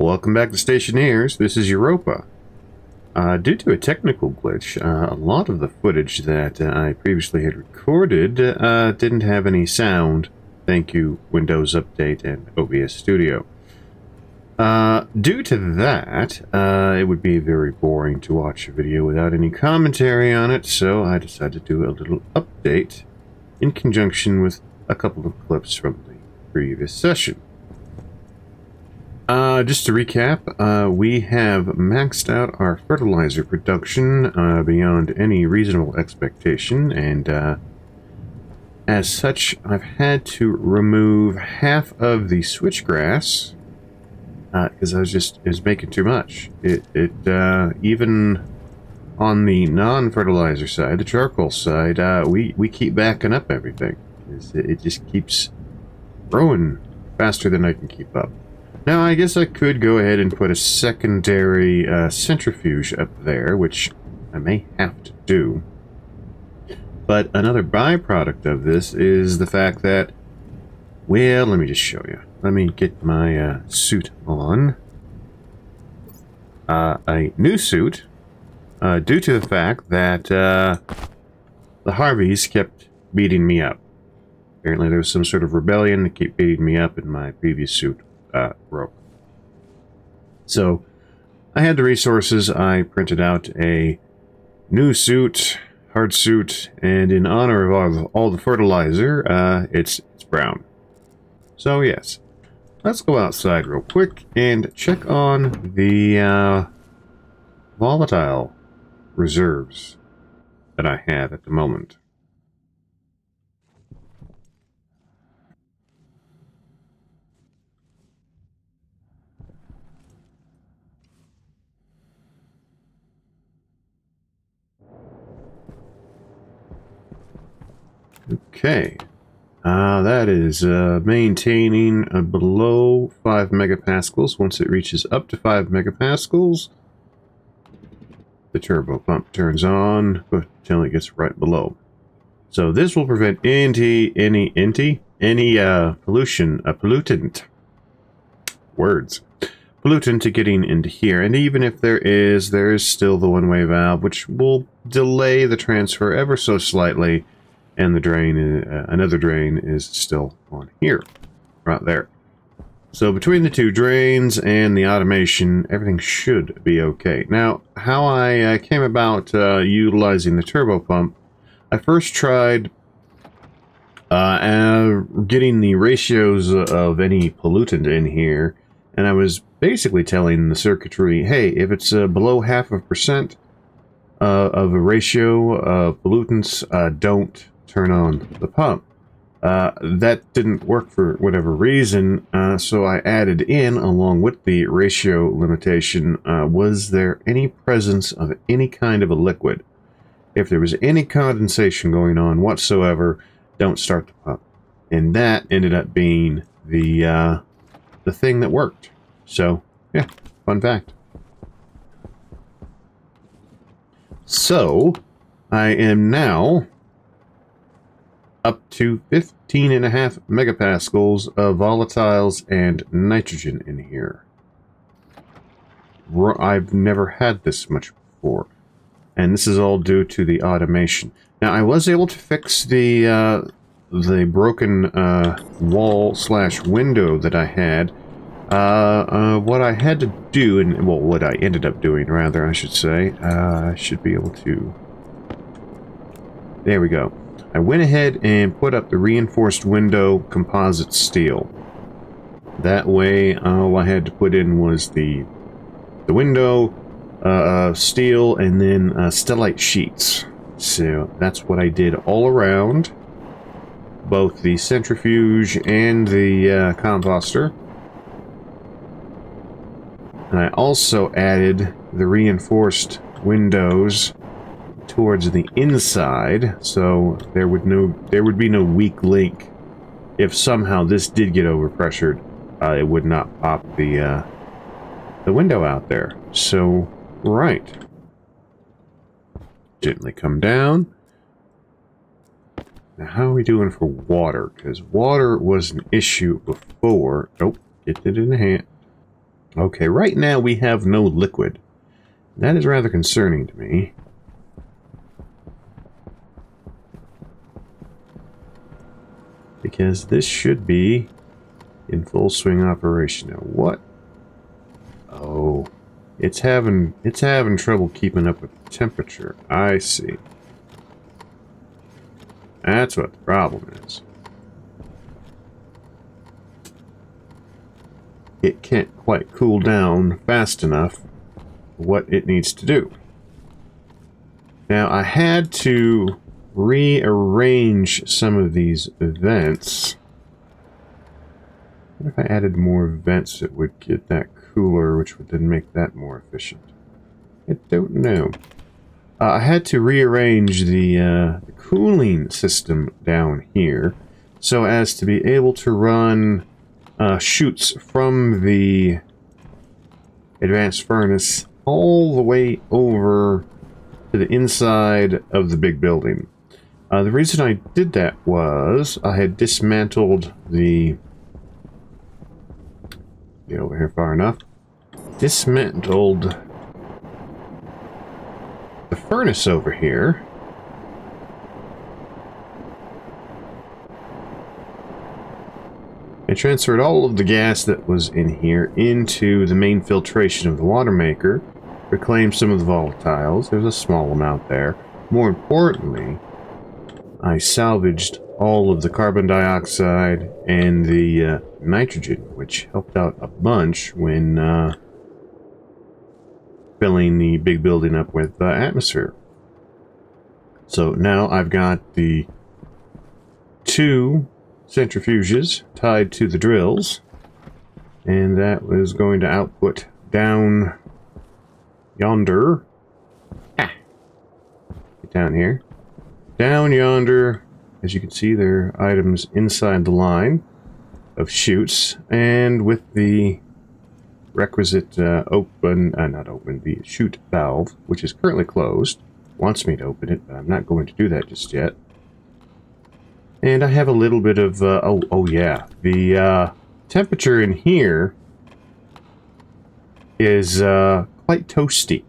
Welcome back to Stationeers. This is Europa. Due to a technical glitch, a lot of the footage that I previously had recorded didn't have any sound. Thank you, Windows Update and OBS Studio. Due to that, it would be very boring to watch a video without any commentary on it, so I decided to do a little update in conjunction with a couple of clips from the previous session. Just to recap, we have maxed out our fertilizer production beyond any reasonable expectation, and as such, I've had to remove half of the switchgrass because it was making too much. Even on the non-fertilizer side, the charcoal side, we keep backing up everything. It just keeps growing faster than I can keep up. Now, I guess I could go ahead and put a secondary centrifuge up there, which I may have to do. But another byproduct of this is the fact that, well, let me just show you. Let me get my suit on. A new suit, due to the fact that the Harveys kept beating me up. Apparently there was some sort of rebellion to keep beating me up, and my previous suit broke. So I had the resources. I printed out a new suit, hard suit, and in honor of all the fertilizer, it's brown. So yes, let's go outside real quick and check on the volatile reserves that I have at the moment. Okay, that is maintaining below 5 megapascals. Once it reaches up to 5 megapascals, the turbo pump turns on until it gets right below. So this will prevent any pollutant to getting into here. And even if there is still the one-way valve, which will delay the transfer ever so slightly. And the drain, another drain is still on here, right there. So between the two drains and the automation, everything should be okay. Now, how I came about utilizing the turbo pump, I first tried getting the ratios of any pollutant in here, and I was basically telling the circuitry, hey, if it's below 0.5% of a ratio of pollutants, don't turn on the pump. That didn't work for whatever reason, so I added in, along with the ratio limitation, was there any presence of any kind of a liquid? If there was any condensation going on whatsoever, don't start the pump. And that ended up being the thing that worked. So, yeah, fun fact. So, I am now up to 15.5 megapascals of volatiles and nitrogen in here. I've never had this much before. And this is all due to the automation. Now, I was able to fix the broken wall/window that I had. What I had to do, and well, what I ended up doing, rather, I should say, I should be able to... There we go. I went ahead and put up the reinforced window composite steel. That way, all I had to put in was the window steel and then stellite sheets. So that's what I did all around, both the centrifuge and the composter. And I also added the reinforced windows towards the inside, so there would be no weak link. If somehow this did get overpressured, it would not pop the window out there. So, right. Gently come down. Now, how are we doing for water? Because water was an issue before. Nope, get it in the hand. Okay, right now we have no liquid. That is rather concerning to me. Because this should be in full swing operation. Now what? Oh, it's having trouble keeping up with the temperature. I see. That's what the problem is. It can't quite cool down fast enough for what it needs to do. Now, I had to rearrange some of these vents. What if I added more vents that would get that cooler, which would then make that more efficient? I don't know. I had to rearrange the cooling system down here so as to be able to run chutes from the advanced furnace all the way over to the inside of the big building. The reason I did that was I had dismantled the... Get over here far enough. Dismantled the furnace over here. I transferred all of the gas that was in here into the main filtration of the water maker, reclaimed some of the volatiles. There's a small amount there. More importantly, I salvaged all of the carbon dioxide and the nitrogen, which helped out a bunch when filling the big building up with atmosphere. So now I've got the 2 centrifuges tied to the drills, and that was going to output down yonder. Get down here. Down yonder, as you can see, there are items inside the line of chutes, and with the requisite the chute valve, which is currently closed. Wants me to open it, but I'm not going to do that just yet. And I have a little bit of, the temperature in here is quite toasty.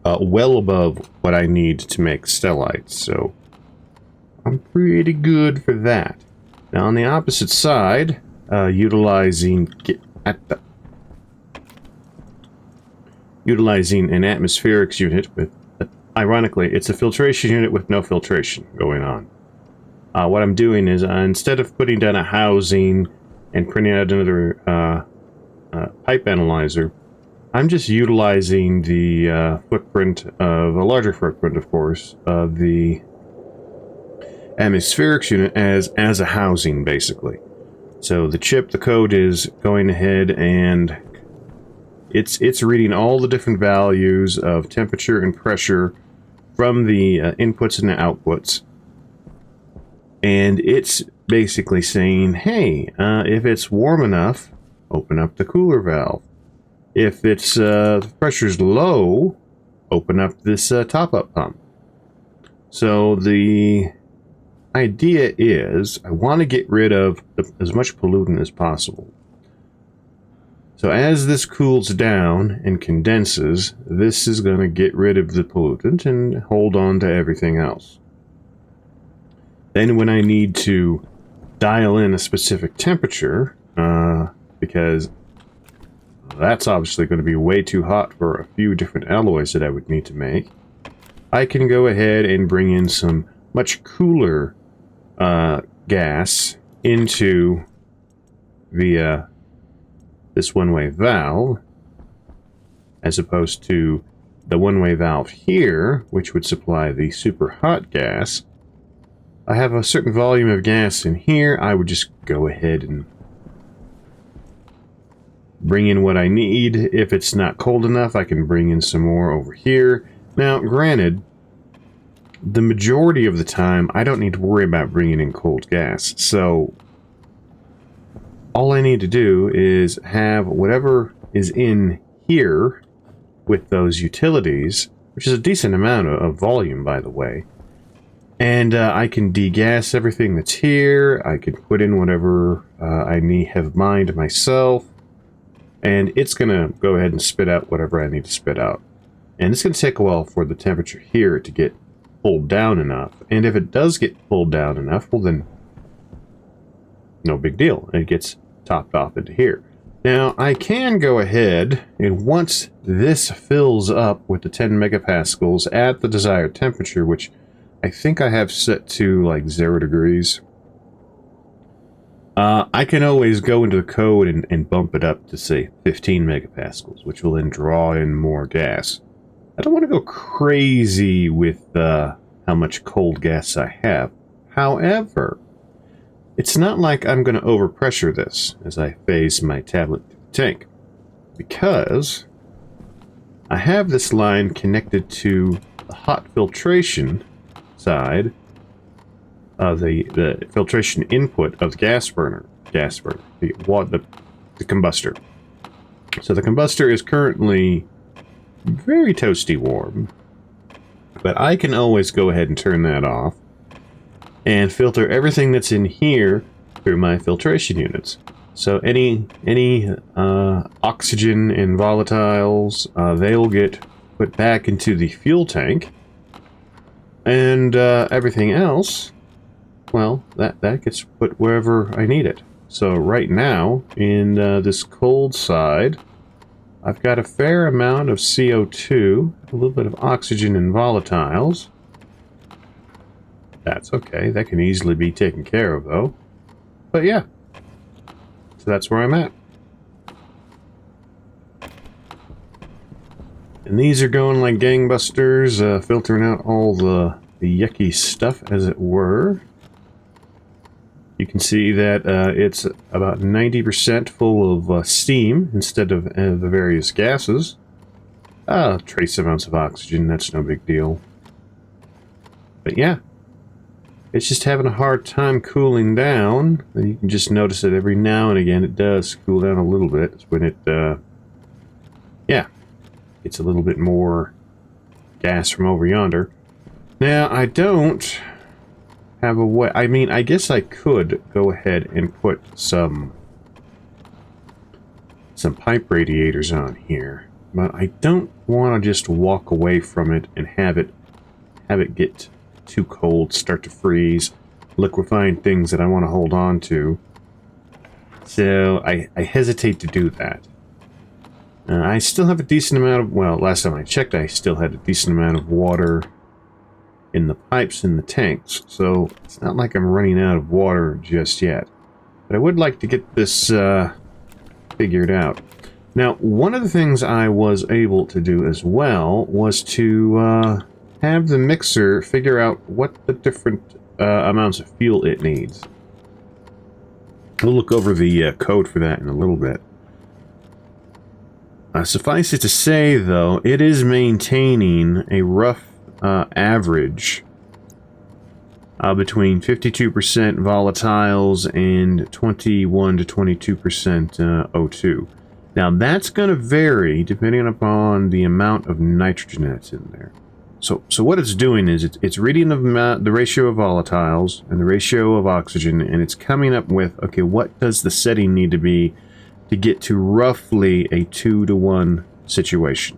Well above what I need to make stellites, so I'm pretty good for that. Now on the opposite side, utilizing an atmospherics unit with, ironically, it's a filtration unit with no filtration going on. What I'm doing is, instead of putting down a housing and printing out another pipe analyzer, I'm just utilizing the footprint of a larger footprint, of course, of the atmospherics unit as a housing, basically. So the chip, the code is going ahead and it's reading all the different values of temperature and pressure from the inputs and the outputs. And it's basically saying, hey, if it's warm enough, open up the cooler valve. If it's the pressure's low, open up this top-up pump. So the idea is I want to get rid of as much pollutant as possible. So as this cools down and condenses, this is going to get rid of the pollutant and hold on to everything else. Then when I need to dial in a specific temperature, because that's obviously going to be way too hot for a few different alloys that I would need to make, I can go ahead and bring in some much cooler gas into the this one-way valve, as opposed to the one-way valve here, which would supply the super hot gas. I have a certain volume of gas in here. I would just go ahead and bring in what I need. If it's not cold enough, I can bring in some more over here. Now, granted, the majority of the time, I don't need to worry about bringing in cold gas. So, all I need to do is have whatever is in here with those utilities, which is a decent amount of volume, by the way. And I can degas everything that's here. I can put in whatever I have mined myself. and it's going to go ahead and spit out whatever I need to spit out. And it's going to take a while for the temperature here to get pulled down enough. And if it does get pulled down enough, well then, no big deal. It gets topped off into here. Now, I can go ahead, and once this fills up with the 10 megapascals at the desired temperature, which I think I have set to like 0 degrees, I can always go into the code and bump it up to, say, 15 megapascals, which will then draw in more gas. I don't want to go crazy with how much cold gas I have. However, it's not like I'm going to overpressure this as I phase my tablet through the tank, because I have this line connected to the hot filtration side of the filtration input of the gas burner, the combustor. So the combustor is currently very toasty warm, but I can always go ahead and turn that off and filter everything that's in here through my filtration units. So any oxygen and volatiles, they'll get put back into the fuel tank, and everything else, well, that gets put wherever I need it. So right now, in this cold side, I've got a fair amount of CO2, a little bit of oxygen and volatiles. That's okay. That can easily be taken care of, though. But yeah. So that's where I'm at. And these are going like gangbusters, filtering out all the yucky stuff, as it were. You can see that it's about 90% full of steam instead of the various gases. Trace amounts of oxygen, that's no big deal. But yeah, it's just having a hard time cooling down. You can just notice that every now and again it does cool down a little bit. It's when it, yeah, it's a little bit more gas from over yonder. Now, I don't have a way. I mean, I guess I could go ahead and put some pipe radiators on here, but I don't want to just walk away from it and have it get too cold, start to freeze, liquefying things that I want to hold on to. So I hesitate to do that. I still have a decent amount of, well, last time I checked, I still had a decent amount of water in the pipes in the tanks, so it's not like I'm running out of water just yet. But I would like to get this figured out. Now, one of the things I was able to do as well was to have the mixer figure out what the different amounts of fuel it needs. We'll look over the code for that in a little bit. Suffice it to say, though, it is maintaining a rough average between 52% volatiles and 21 to 22% O2. Now, that's going to vary depending upon the amount of nitrogen that's in there. So what it's doing is it's reading the ratio of volatiles and the ratio of oxygen, and it's coming up with, okay, what does the setting need to be to get to roughly a 2-to-1 situation.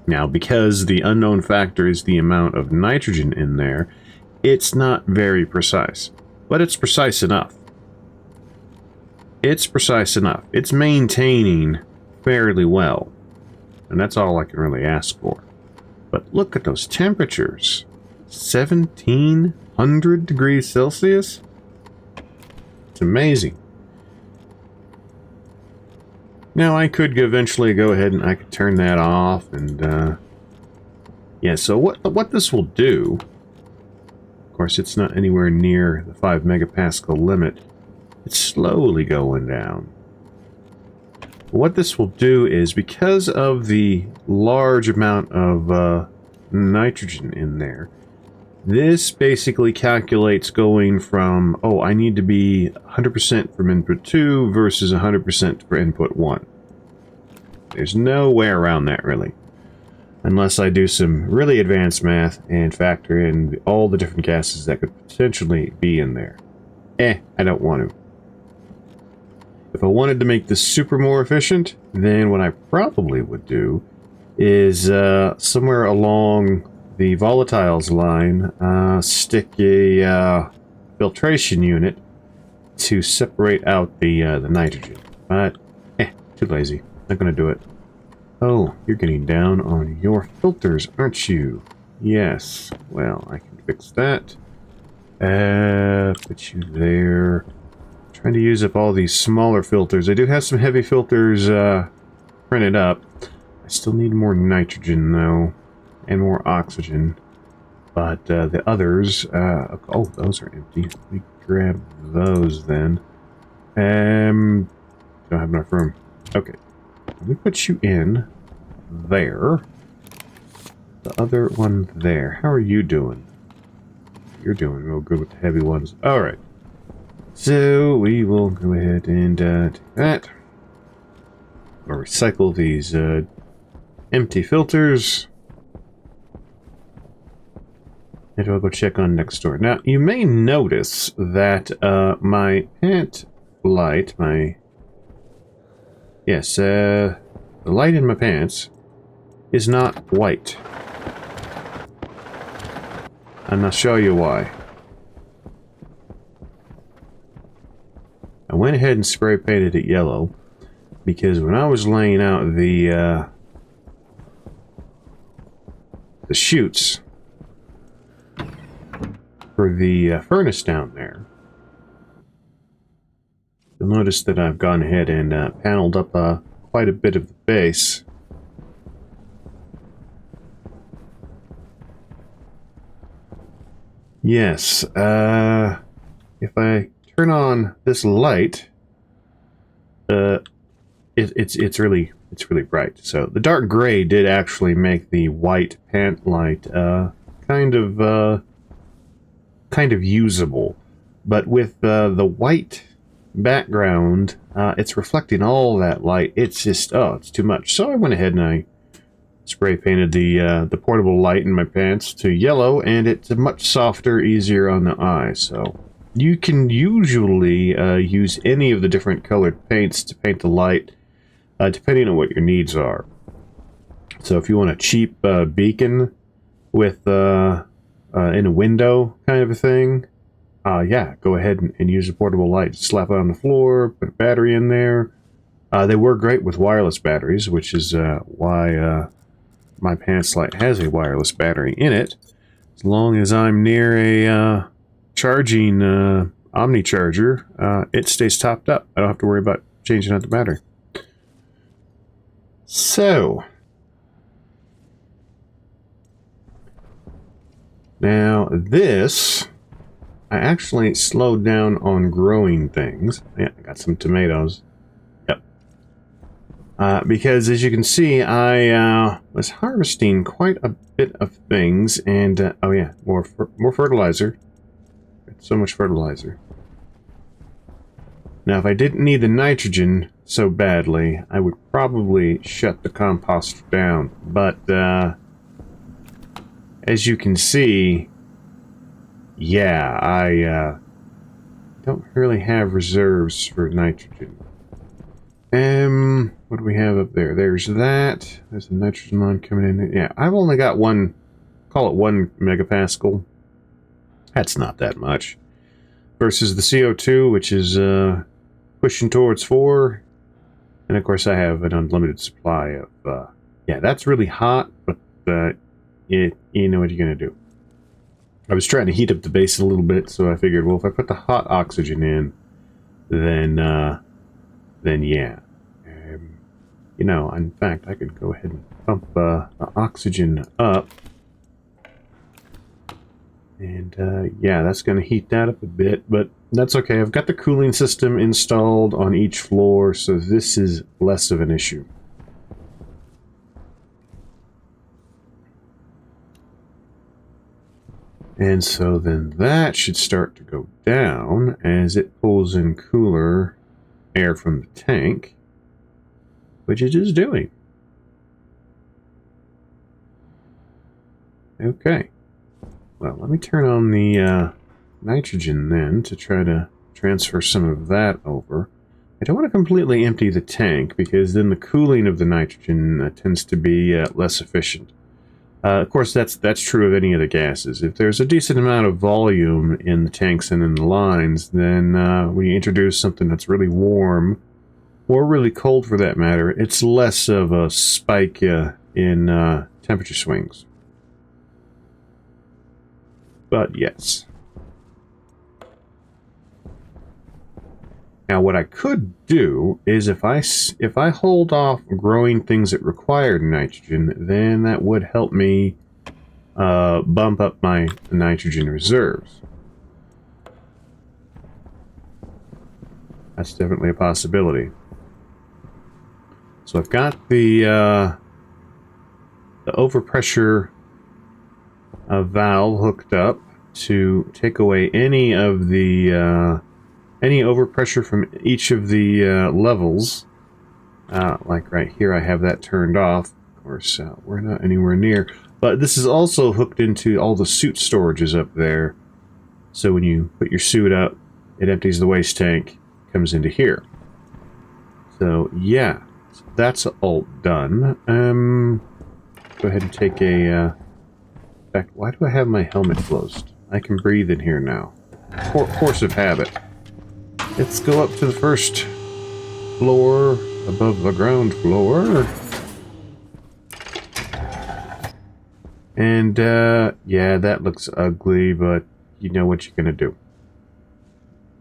Now, because the unknown factor is the amount of nitrogen in there, it's not very precise, but it's precise enough. It's precise enough. It's maintaining fairly well, and that's all I can really ask for. But look at those temperatures. 1700 degrees Celsius? It's amazing. Now, I could eventually go ahead and I could turn that off, and yeah, so what this will do, of course, it's not anywhere near the 5 megapascal limit. It's slowly going down. What this will do is, because of the large amount of nitrogen in there, this basically calculates going from, oh, I need to be 100% from input 2 versus 100% for input 1. There's no way around that, really. Unless I do some really advanced math and factor in all the different gases that could potentially be in there. I don't want to. If I wanted to make this super more efficient, then what I probably would do is somewhere along the volatiles line, stick a filtration unit to separate out the nitrogen. But, too lazy. Not gonna do it. Oh, you're getting down on your filters, aren't you? Yes. Well, I can fix that. Put you there. Trying to use up all these smaller filters. I do have some heavy filters printed up. I still need more nitrogen, though, and more oxygen. But the others... oh, those are empty. Let me grab those, then. Don't have enough room. Okay. Let me put you in there. The other one there. How are you doing? You're doing real good with the heavy ones. Alright. So, we will go ahead and do that. I'll recycle these empty filters. And I'll go check on next door. Now, you may notice that my pant light, Yes, the light in my pants is not white. And I'll show you why. I went ahead and spray painted it yellow because when I was laying out the chutes for the furnace down there, you'll notice that I've gone ahead and paneled up quite a bit of the base. Yes, if I turn on this light, it's really bright. So the dark gray did actually make the white pant light kind of usable, but with the white background, it's reflecting all that light. It's just it's too much. So I went ahead and I spray painted the portable light in my pants to yellow, and it's much softer, easier on the eye. So you can usually use any of the different colored paints to paint the light, depending on what your needs are. So if you want a cheap beacon with in a window kind of a thing, yeah, go ahead and use a portable light. Slap it on the floor, put a battery in there. They were great with wireless batteries, which is why my pants light has a wireless battery in it. As long as I'm near a charging Omni charger, it stays topped up. I don't have to worry about changing out the battery. So, now this, I actually slowed down on growing things. Yeah, I got some tomatoes. Yep. Because as you can see, I was harvesting quite a bit of things, and oh yeah, more fertilizer. So much fertilizer. Now, if I didn't need the nitrogen so badly, I would probably shut the composter down. But as you can see, yeah, I don't really have reserves for nitrogen. What do we have up there? There's that. There's the nitrogen line coming in. Yeah, I've only got one, call it 1 megapascal. That's not that much. Versus the CO2, which is pushing towards 4. And of course I have an unlimited supply of, yeah, that's really hot, but you know what you're going to do. I was trying to heat up the base a little bit, so I figured, well, if I put the hot oxygen in, then yeah. You know, in fact, I could go ahead and pump the oxygen up. And, yeah, that's going to heat that up a bit, but that's okay. I've got the cooling system installed on each floor, so this is less of an issue. And so then that should start to go down as it pulls in cooler air from the tank, which it is doing. Okay. Well, let me turn on the nitrogen then to try to transfer some of that over. I don't want to completely empty the tank, because then the cooling of the nitrogen tends to be less efficient. Of course, that's true of any of the gases. If there's a decent amount of volume in the tanks and in the lines, then when you introduce something that's really warm, or really cold for that matter, it's less of a spike in temperature swings. But yes. Now, what I could do is if I hold off growing things that require nitrogen, then that would help me bump up my nitrogen reserves. That's definitely a possibility. So I've got the overpressure valve hooked up to take away any of the any overpressure from each of the levels. Like right here, I have that turned off. Of course, we're not anywhere near. But this is also hooked into all the suit storages up there. So when you put your suit up, it empties the waste tank, comes into here. So yeah, so that's all done. Go ahead and take a... in fact, why do I have my helmet closed? I can breathe in here now. Force of habit. Let's go up to the first floor above the ground floor. And, yeah, that looks ugly, but you know what you're gonna do.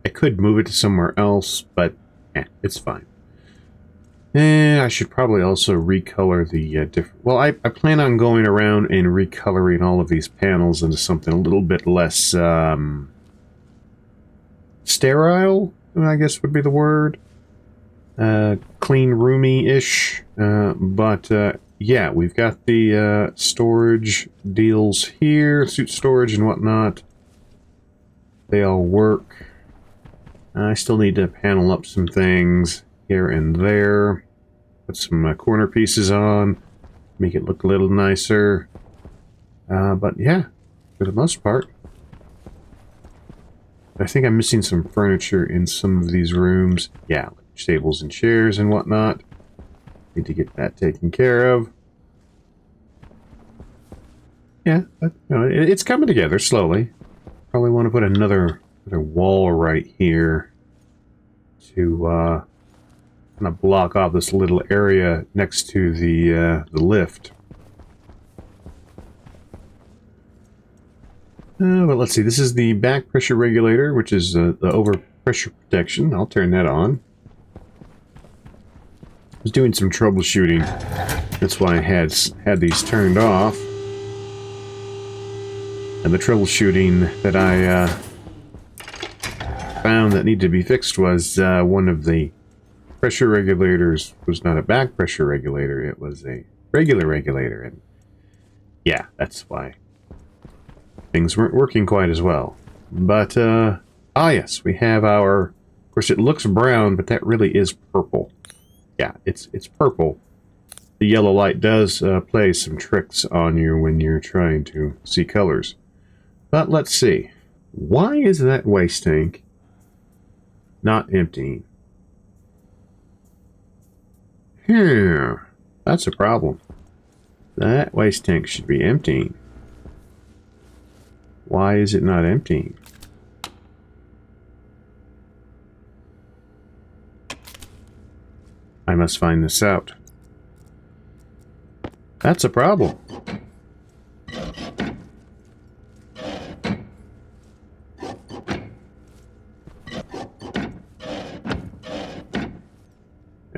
I could move it to somewhere else, but it's fine. I should probably also recolor the different... Well, I plan on going around and recoloring all of these panels into something a little bit less, sterile, I guess would be the word. Clean, roomy-ish. But yeah, we've got the storage deals here, suit storage and whatnot. They all work. I still need to panel up some things here and there. Put some corner pieces on. Make it look a little nicer. But yeah, for the most part. I think I'm missing some furniture in some of these rooms. Yeah, like tables and chairs and whatnot. Need to get that taken care of. Yeah, but you know, it's coming together slowly. Probably want to put another wall right here to kind of block off this little area next to the lift. But let's see, this is the back pressure regulator, which is the overpressure protection. I'll turn that on. I was doing some troubleshooting. That's why I had these turned off. And the troubleshooting that I found that needed to be fixed was one of the pressure regulators was not a back pressure regulator, it was a regular regulator. And yeah, that's why things weren't working quite as well. But, yes, we have our... Of course, it looks brown, but that really is purple. Yeah, it's purple. The yellow light does play some tricks on you when you're trying to see colors. But let's see. Why is that waste tank not emptying? That's a problem. That waste tank should be emptying. Why is it not emptying? I must find this out. That's a problem.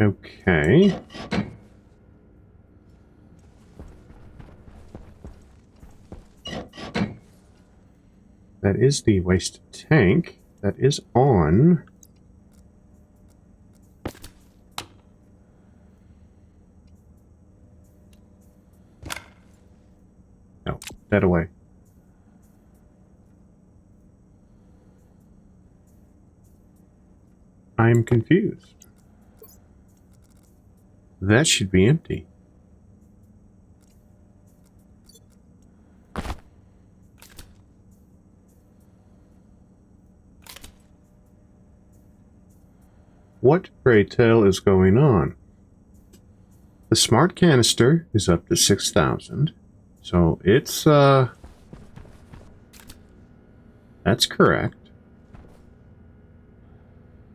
Okay. That is the waste tank. That is on. No, that away. I'm confused. That should be empty. what, pray tell, is going on? The smart canister is up to 6,000. So it's, that's correct.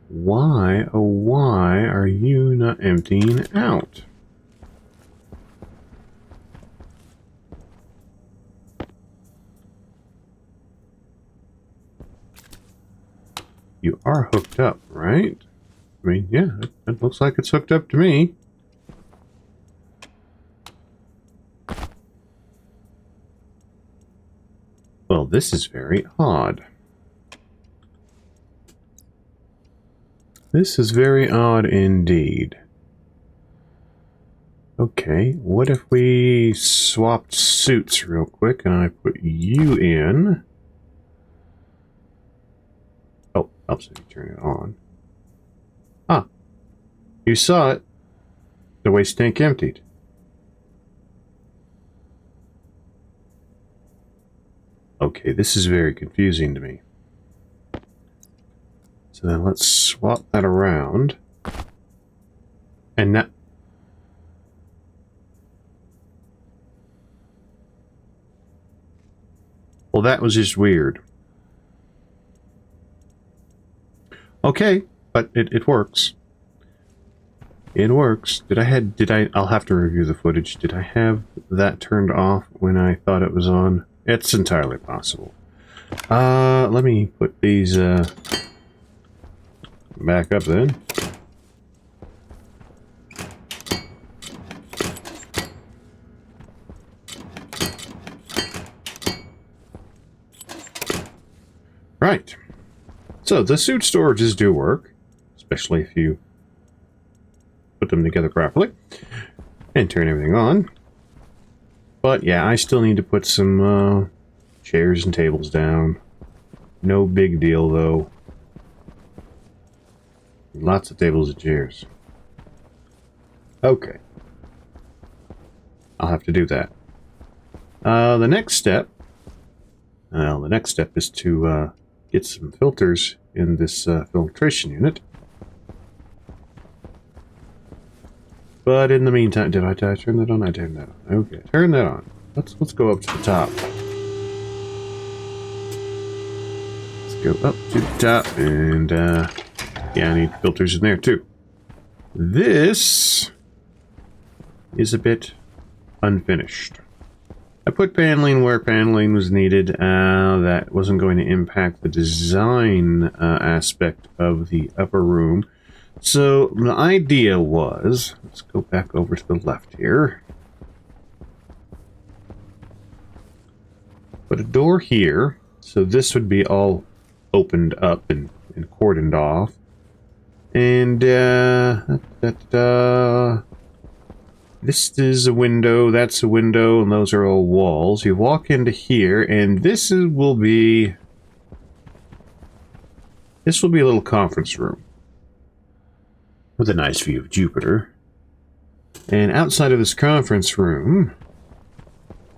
Why, oh why are you not emptying out? You are hooked up, right? I mean, yeah, it looks like it's hooked up to me. Well, this is very odd. This is very odd indeed. Okay, what if we swapped suits real quick and I put you in? Oh, helps if you turn it on. Ah, you saw it. The waste tank emptied. Okay, this is very confusing to me. So then let's swap that around. And that... Well, that was just weird. Okay, but it works. It works. I'll have to review the footage. Did I have that turned off when I thought it was on? It's entirely possible. Let me put these, back up then. Right. So the suit storages do work, especially if you put them together properly and turn everything on. But yeah, I still need to put some chairs and tables down. No big deal though. Lots of tables and chairs. Okay. I'll have to do that. The next step is to get some filters in this filtration unit. But in the meantime, did I turn that on? I turned that on. Okay, turn that on. Let's go up to the top. Let's go up to the top, and yeah, I need filters in there too. This is a bit unfinished. I put paneling where paneling was needed. That wasn't going to impact the design aspect of the upper room. So the idea was, let's go back over to the left here. Put a door here, so this would be all opened up and cordoned off. And this is a window, that's a window, and those are all walls. You walk into here, and will be a little conference room with a nice view of Jupiter. And outside of this conference room,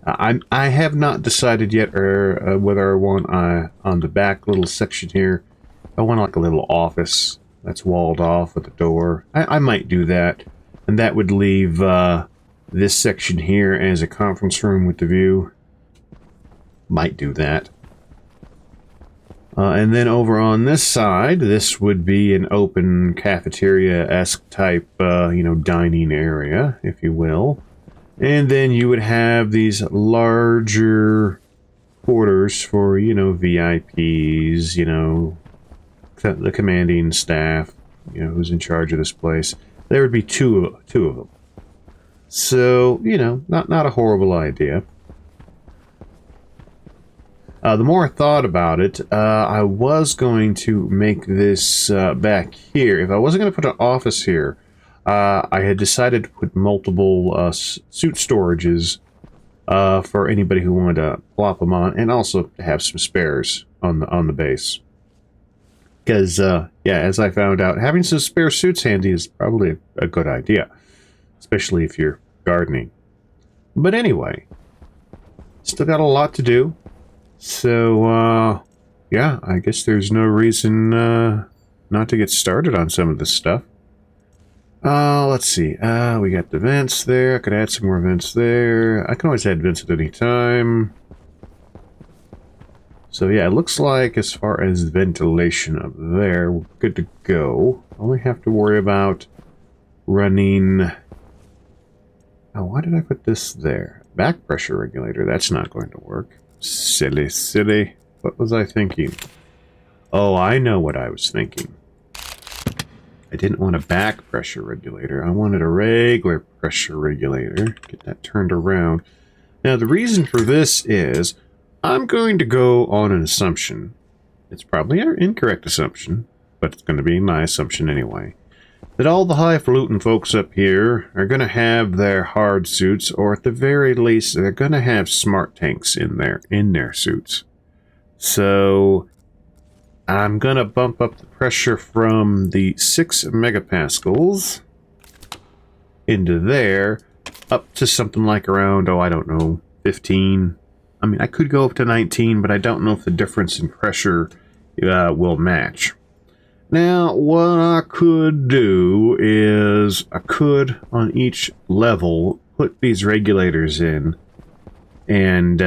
I have not decided yet whether I want on the back little section here, I want like a little office that's walled off with a door. I might do that, and that would leave this section here as a conference room with the view. Might do that. And then over on this side, this would be an open cafeteria-esque type, dining area, if you will. And then you would have these larger quarters for, VIPs, the commanding staff, who's in charge of this place. There would be two of them. So, not a horrible idea. The more I thought about it, I was going to make this back here. If I wasn't going to put an office here, I had decided to put multiple suit storages for anybody who wanted to plop them on, and also have some spares on the base. Because, yeah, as I found out, having some spare suits handy is probably a good idea, especially if you're gardening. But anyway, still got a lot to do. So, yeah, I guess there's no reason not to get started on some of this stuff. Let's see. We got the vents there. I could add some more vents there. I can always add vents at any time. So yeah, it looks like as far as ventilation up there, we're good to go. Only have to worry about running... Oh, why did I put this there? Back pressure regulator. That's not going to work. Silly, silly. What was I thinking? Oh, I know what I was thinking. I didn't want a back pressure regulator. I wanted a regular pressure regulator. Get that turned around. Now, the reason for this is I'm going to go on an assumption. It's probably an incorrect assumption, but it's going to be my assumption anyway. That all the highfalutin folks up here are going to have their hard suits, or at the very least, they're going to have smart tanks in their suits. So I'm going to bump up the pressure from the 6 megapascals into there up to something like around, oh, I don't know, 15. I mean, I could go up to 19, but I don't know if the difference in pressure will match. Now, what I could do is I could, on each level, put these regulators in and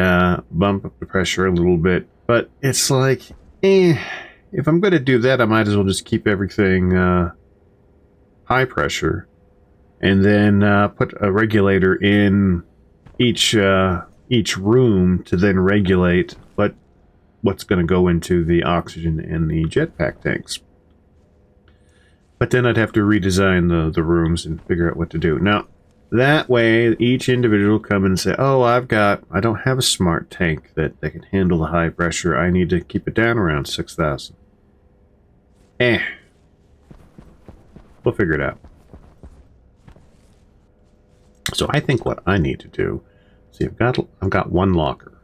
bump up the pressure a little bit. But it's like, if I'm going to do that, I might as well just keep everything high pressure and then put a regulator in each room to then regulate what's going to go into the oxygen and the jetpack tanks. But then I'd have to redesign the rooms and figure out what to do. Now, that way, each individual come and say, oh, I don't have a smart tank that can handle the high pressure. I need to keep it down around 6,000. We'll figure it out. So I think what I need to do, see, I've got one locker.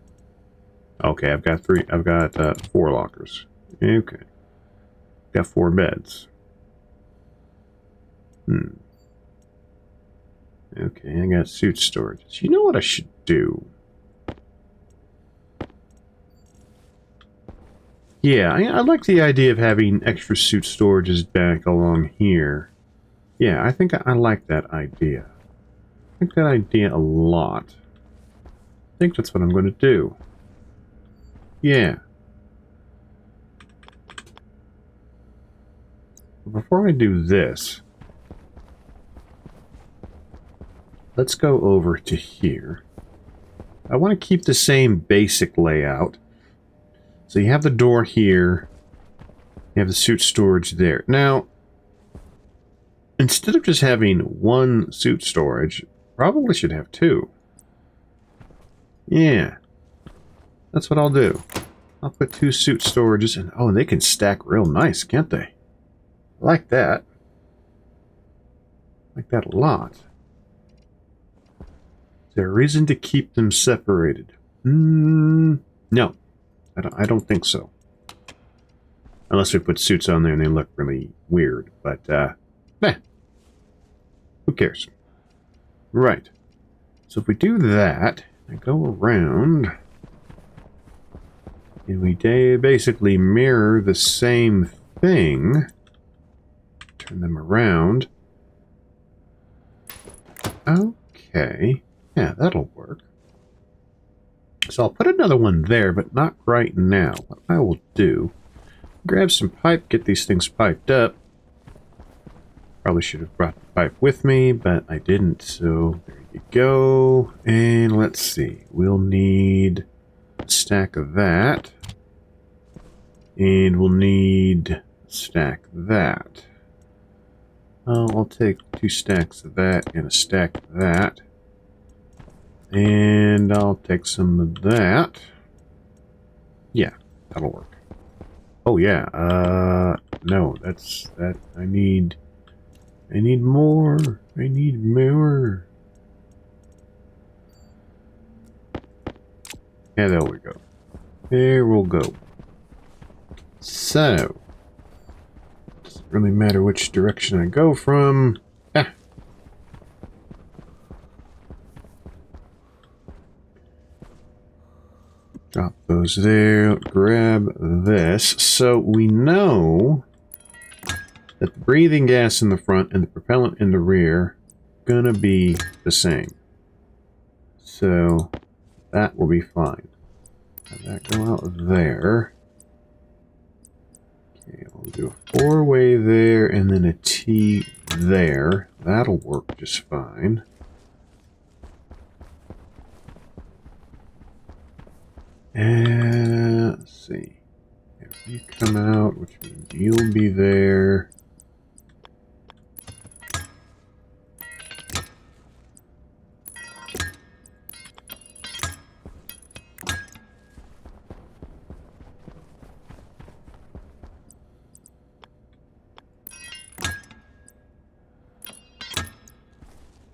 Okay, I've got 4 lockers. Okay. Got 4 beds. Okay, I got suit storage. You know what I should do? Yeah, I like the idea of having extra suit storages back along here. Yeah, I think I like that idea. I like that idea a lot. I think that's what I'm going to do. Yeah. Before I do this, let's go over to here. I want to keep the same basic layout. So you have the door here. You have the suit storage there. Now, instead of just having 1 suit storage, probably should have 2. Yeah. That's what I'll do. I'll put 2 suit storages and oh, they can stack real nice, can't they? I like that. I like that a lot. Is there a reason to keep them separated? No. I don't think so. Unless we put suits on there and they look really weird. But, who cares? Right. So if we do that, I go around, and we basically mirror the same thing. Turn them around. Okay. Yeah, that'll work. So I'll put another one there, but not right now. What I will do, grab some pipe, get these things piped up. Probably should have brought the pipe with me, but I didn't, so there you go. And let's see, we'll need a stack of that. And we'll need a stack of that. I'll take 2 stacks of that and a stack of that. And I'll take some of that. Yeah, that'll work. Oh yeah, no, that I need more. I need more. Yeah, there we go. There we'll go. So, doesn't really matter which direction I go from. Drop those there, grab this. So we know that the breathing gas in the front and the propellant in the rear gonna be the same. So that will be fine. Have that go out there. Okay, we'll do a 4-way there and then a T there. That'll work just fine. And let's see. If you come out, which means you'll be there.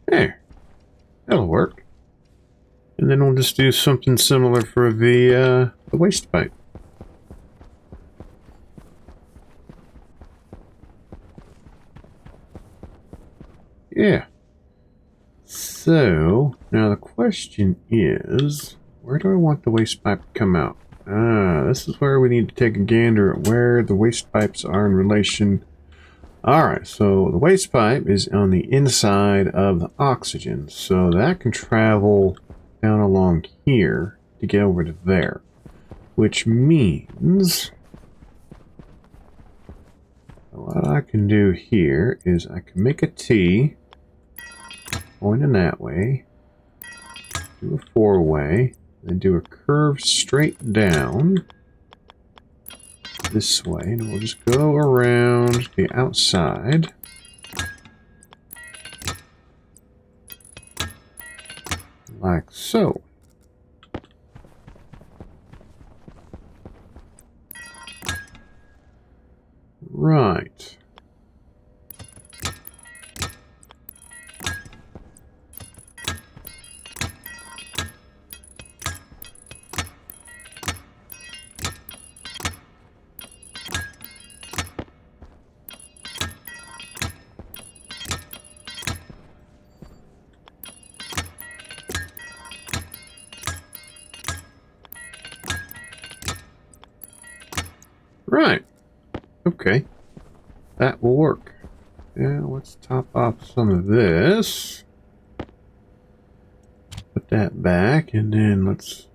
There. That'll work. And then we'll just do something similar for the waste pipe. Yeah. So, now the question is, where do I want the waste pipe to come out? This is where we need to take a gander at where the waste pipes are in relation. Alright, so the waste pipe is on the inside of the oxygen, so that can travel down along here to get over to there. Which means what I can do here is I can make a T pointing that way, do a 4-way, then do a curve straight down this way, and we'll just go around the outside. Like so. Right. Right. Okay. That will work. Yeah, let's top off some of this. Put that back, and then let's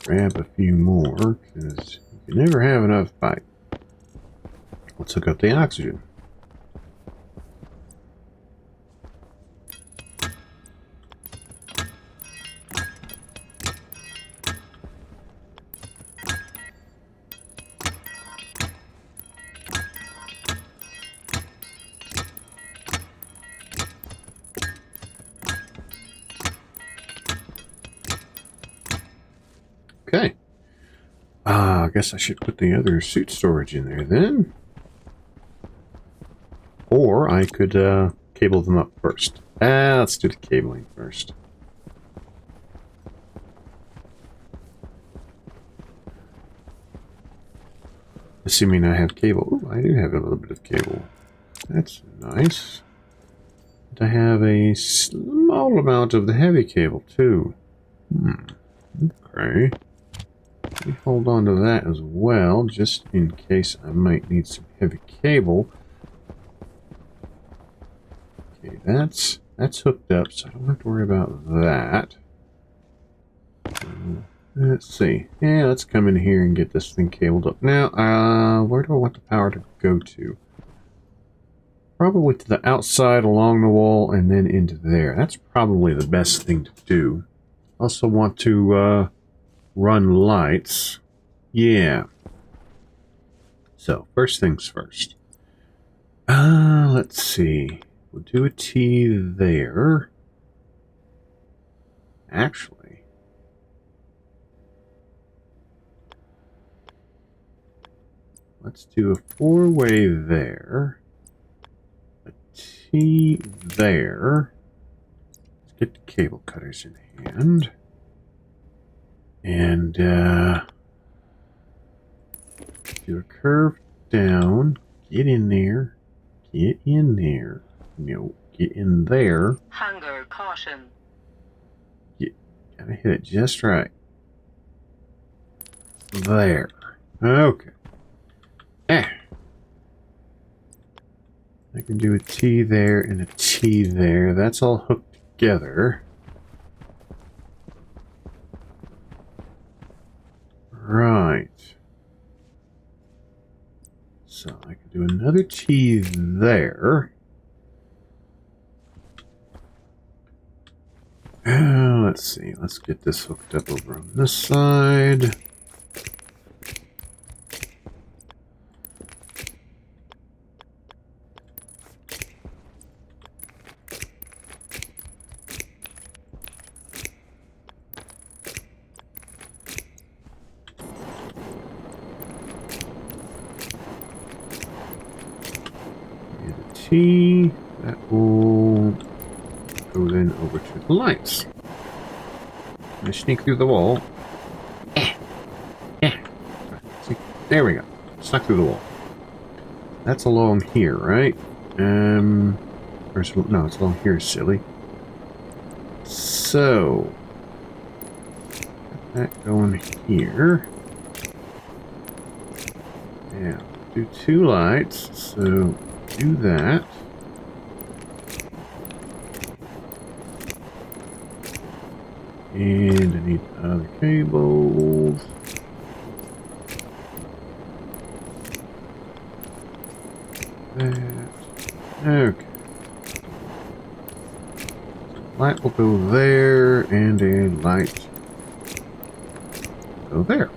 grab a few more, because you can never have enough pipe. Let's hook up the oxygen. Okay. I guess I should put the other suit storage in there then. Or I could cable them up first. Let's do the cabling first. Assuming I have cable. Ooh, I do have a little bit of cable. That's nice. I have a small amount of the heavy cable too. Okay. Let me hold on to that as well, just in case I might need some heavy cable. Okay, that's hooked up, so I don't have to worry about that. Let's see. Yeah, let's come in here and get this thing cabled up. Now, where do I want the power to go to? Probably to the outside along the wall and then into there. That's probably the best thing to do. Also want to run lights. Yeah. So, first things first. Let's see. We'll do a T there. Actually, let's do a 4-way there. A T there. Let's get the cable cutters in hand. And do a curve down. Get in there. Get in there. No, get in there. Hunger caution. Gotta hit it just right. There. Okay. I can do a T there and a T there. That's all hooked together. Right. So I can do another T there. Let's see. Let's get this hooked up over on this side. T, that will go then over to the lights. I sneak through the wall. See, there we go. Snuck through the wall. That's along here, right? No, it's along here, silly. So, get that going here. Yeah, do 2 lights, so do that. And I need other cables. That. Okay. Light will go there, and a light will go there.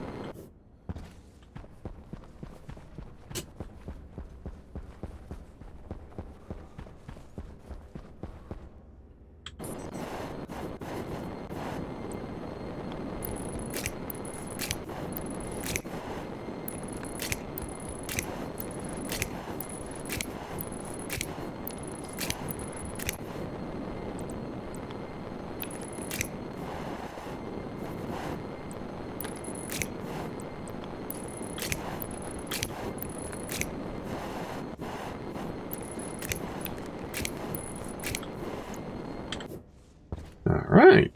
Alright.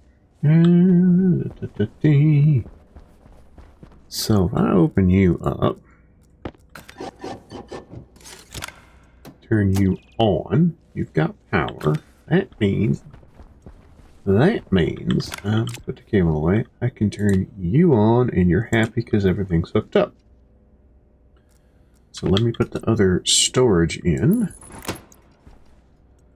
So if I open you up, turn you on, you've got power. That means, put the cable away, I can turn you on and you're happy because everything's hooked up. So let me put the other storage in.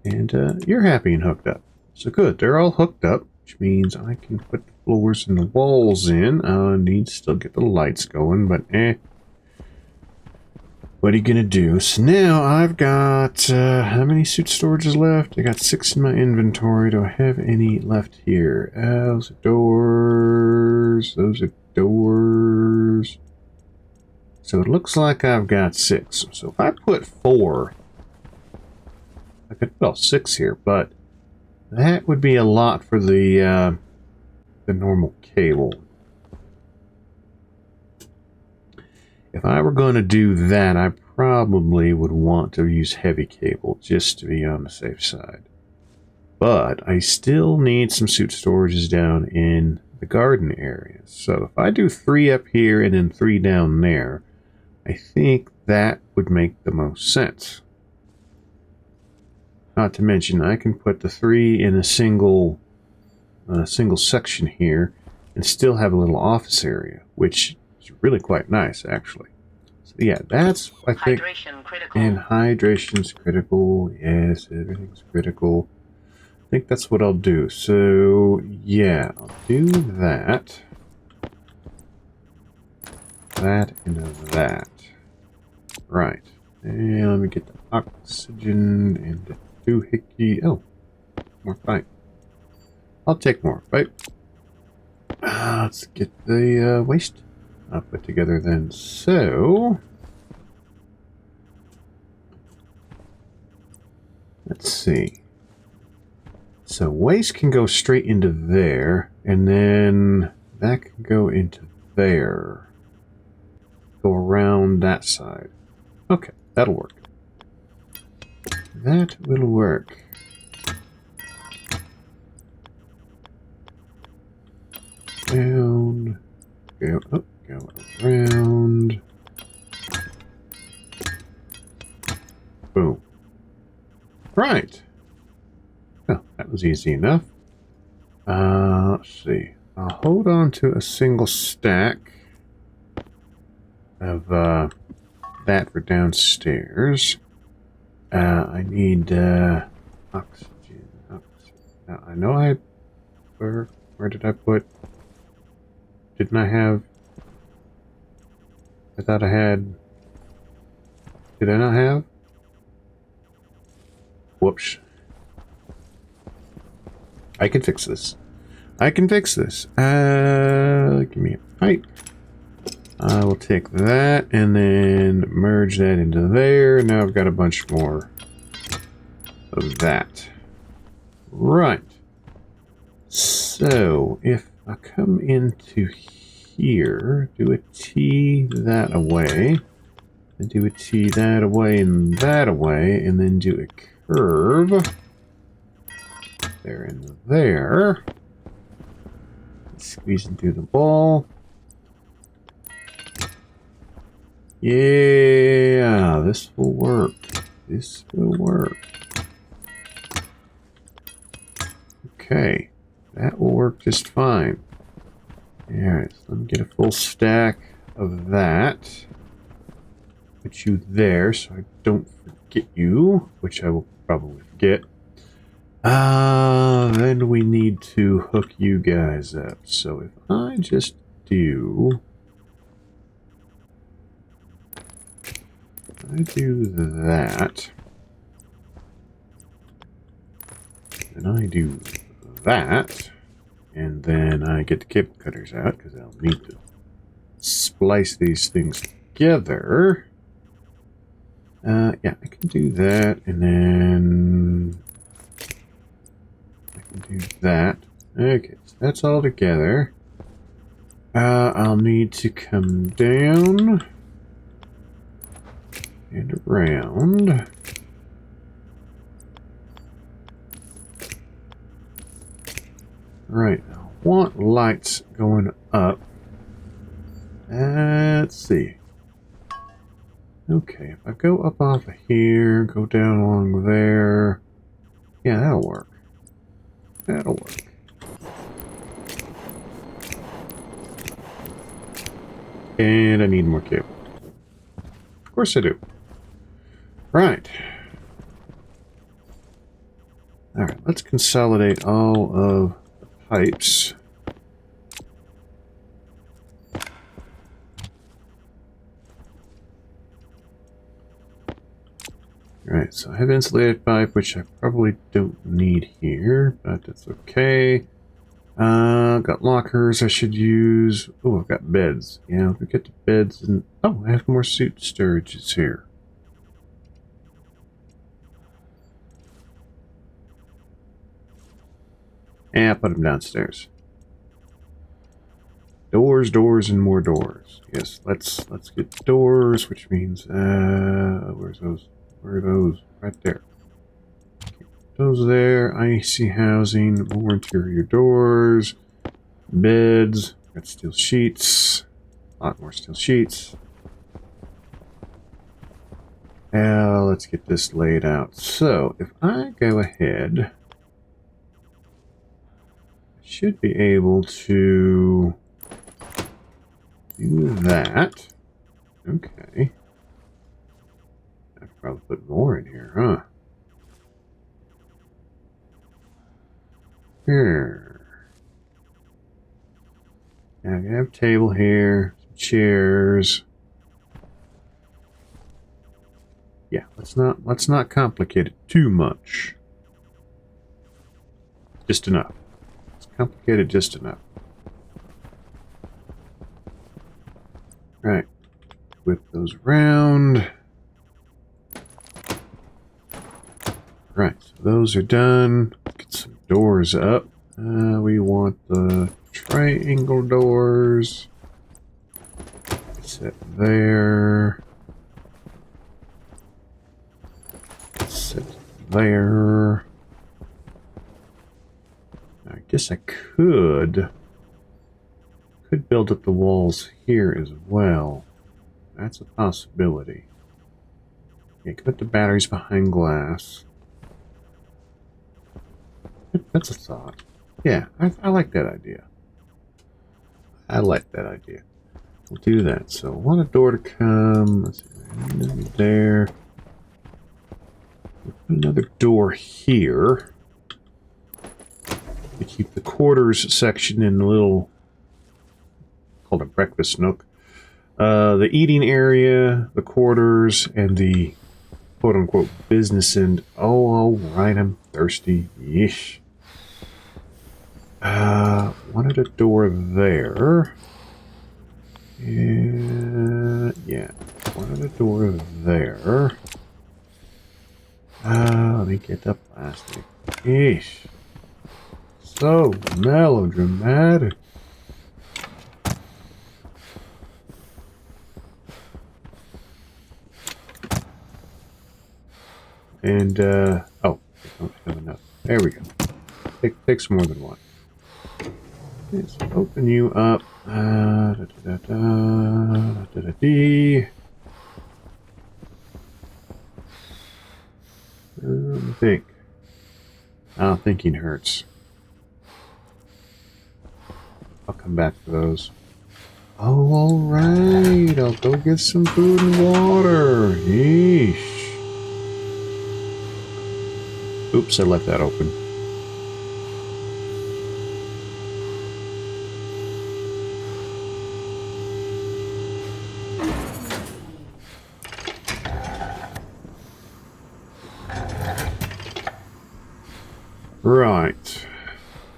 And you're happy and hooked up. So good, they're all hooked up, which means I can put the floors and the walls in. I need to still get the lights going, but what are you gonna do? So now I've got, how many suit storages left? I got 6 in my inventory. Do I have any left here? Those are doors. Those are doors. So it looks like I've got 6. So if I put 4, I could put all 6 here, but that would be a lot for the normal cable. If I were going to do that, I probably would want to use heavy cable just to be on the safe side. But I still need some suit storages down in the garden area. So if I do 3 up here and then 3 down there, I think that would make the most sense. Not to mention, I can put the 3 in a single section here and still have a little office area, which is really quite nice, actually. So yeah, that's, I think, hydration critical. And hydration's critical. Yes, everything's critical. I think that's what I'll do. So yeah, I'll do that. That and that. Right. And let me get the oxygen and the doohickey. Oh, more pipe. I'll take more, right? Let's get the waste put together then. So, let's see. So waste can go straight into there, and then that can go into there. Go around that side. Okay, that'll work. That will work. Down, go up, go around. Boom. Right. Oh, that was easy enough. Let's see. I'll hold on to a single stack of that for downstairs. I need oxygen. Now, I know I... Where did I put... Didn't I have... I thought I had... Did I not have? Whoops. I can fix this. I can fix this. Give me a pipe. I will take that and then merge that into there. Now I've got a bunch more of that. Right. So, if I come into here, do a T that away, and do a T that away and that away, and then do a curve there and there. Squeeze into the ball. Yeah, this will work. This will work. Okay, that will work just fine. Alright, so let me get a full stack of that. Put you there so I don't forget you, which I will probably forget. Then we need to hook you guys up. So if I just do... I do that, and I do that, and then I get the cable cutters out because I'll need to splice these things together. Yeah, I can do that, and then I can do that. Okay, so that's all together. I'll need to come down and around. Right, I want lights going up. Let's see. Okay, if I go up off of here, go down along there. Yeah, that'll work. That'll work. And I need more cable. Of course I do. Right. Alright, let's consolidate all of the pipes. Alright, so I have insulated pipe, which I probably don't need here, but that's okay. Got lockers I should use. Oh, I've got beds. Yeah, we get the beds and... Oh, I have more suit storages here. Yeah, put them downstairs. Doors, doors, and more doors. Yes, let's get doors, which means where's those? Where are those? Right there. Keep those there. IC housing, more interior doors, beds. Got steel sheets. A lot more steel sheets. Now let's get this laid out. So if I go ahead, I should be able to do that. Okay. I could probably put more in here, huh? Here. Now I have a table here, some chairs. Yeah, let's not complicate it too much. Just enough. Let's complicate it just enough. Right. Whip those around. Right, so those are done. Get some doors up. We want the triangle doors. Set there. Set there. I guess I could build up the walls here as well. That's a possibility. Yeah, put the batteries behind glass. That's a thought. Yeah, I like that idea. I like that idea. We'll do that. So, I want a door to come. Let's see. There. Another door here. To keep the quarters section in a little, called a breakfast nook. The eating area, the quarters, and the quote-unquote business end. Oh, all right, I'm thirsty. Yeesh. Wanted a door there. Yeah, wanted a door there. Let me get the plastic. Yeesh. So melodramatic. And, oh, I don't have enough. There we go. Takes more than one. Let's open you up. Think. Oh, thinking hurts. I'll come back to those. Oh, alright. I'll go get some food and water. Yeesh. Oops, I left that open. Right.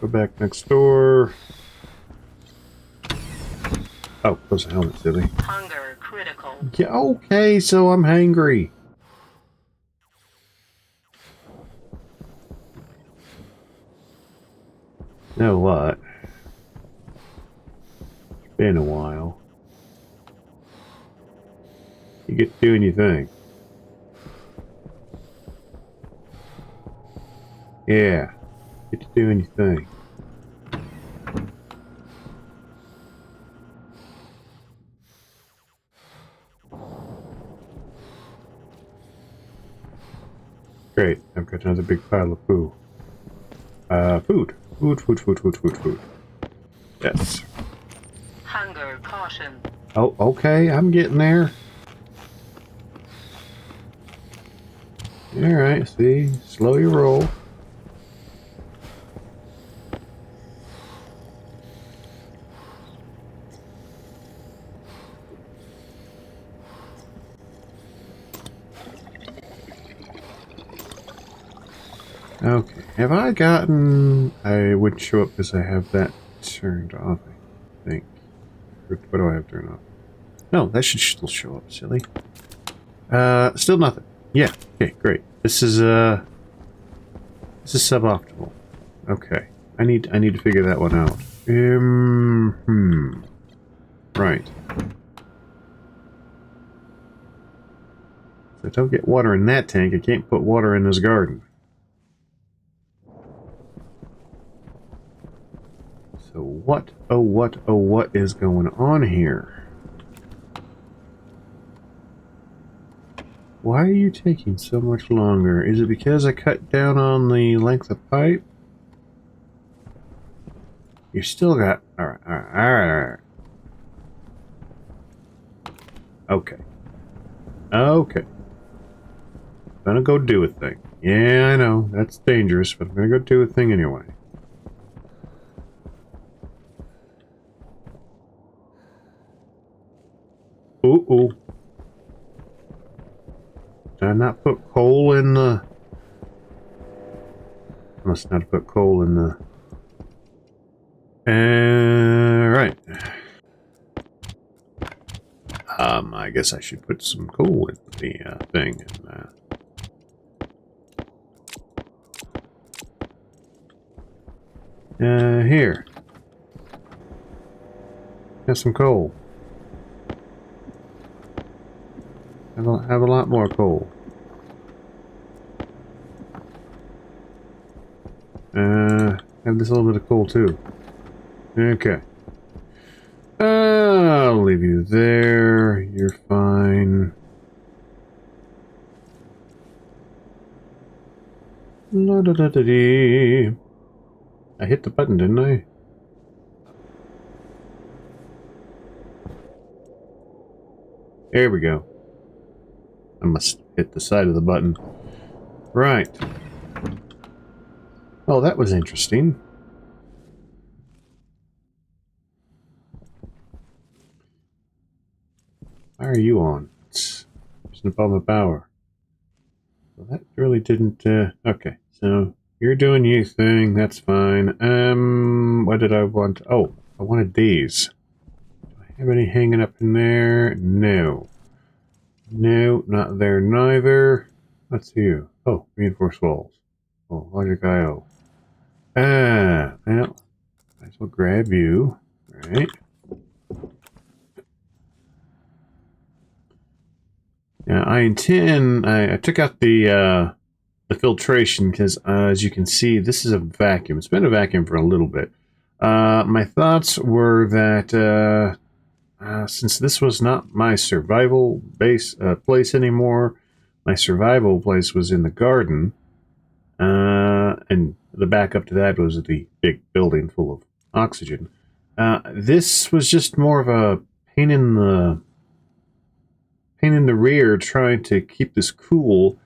Go back next door. Oh, close the helmet, silly. Hunger critical. Yeah, okay, so I'm hangry. Know what? It's been a while. You get to do anything. Yeah. Get to do anything. Great. I've got another big pile of poo. Food. Food. Yes. Hunger caution. Oh, okay. I'm getting there. Alright, see? Slow your roll. Okay, have I gotten... I wouldn't show up because I have that turned off, I think. What do I have turned off? No, that should still show up, silly. Still nothing. Yeah, okay, great. This is suboptimal. Okay. I need to figure that one out. Right. If I don't get water in that tank, I can't put water in this garden. So what, oh what is going on here? Why are you taking so much longer? Is it because I cut down on the length of pipe? You still got... Alright. Okay. Gonna go do a thing. Yeah, I know, that's dangerous, but I'm gonna go do a thing anyway. Ooh. Did I not put coal in the... I must not have put coal in the... right. I guess I should put some coal in the thing. Here. Have some coal. Have a lot more coal. Have this little bit of coal too. Okay. I'll leave you there. You're fine. La da da da dee. I hit the button, didn't I? There we go. I must hit the side of the button. Right. Well, that was interesting. Why are you on? It's above my power. Well, that really didn't, okay. So, you're doing you thing, that's fine. What did I want? Oh, I wanted these. Do I have any hanging up in there? No. No, not there neither. What's you? Oh, reinforced walls. Oh, logic IO. Ah, well, might as well grab you. Right. Now, I took out the filtration because, as you can see, this is a vacuum. It's been a vacuum for a little bit. My thoughts were that since this was not my survival base place anymore, my survival place was in the garden, and the backup to that was the big building full of oxygen. This was just more of a pain in the rear trying to keep this cool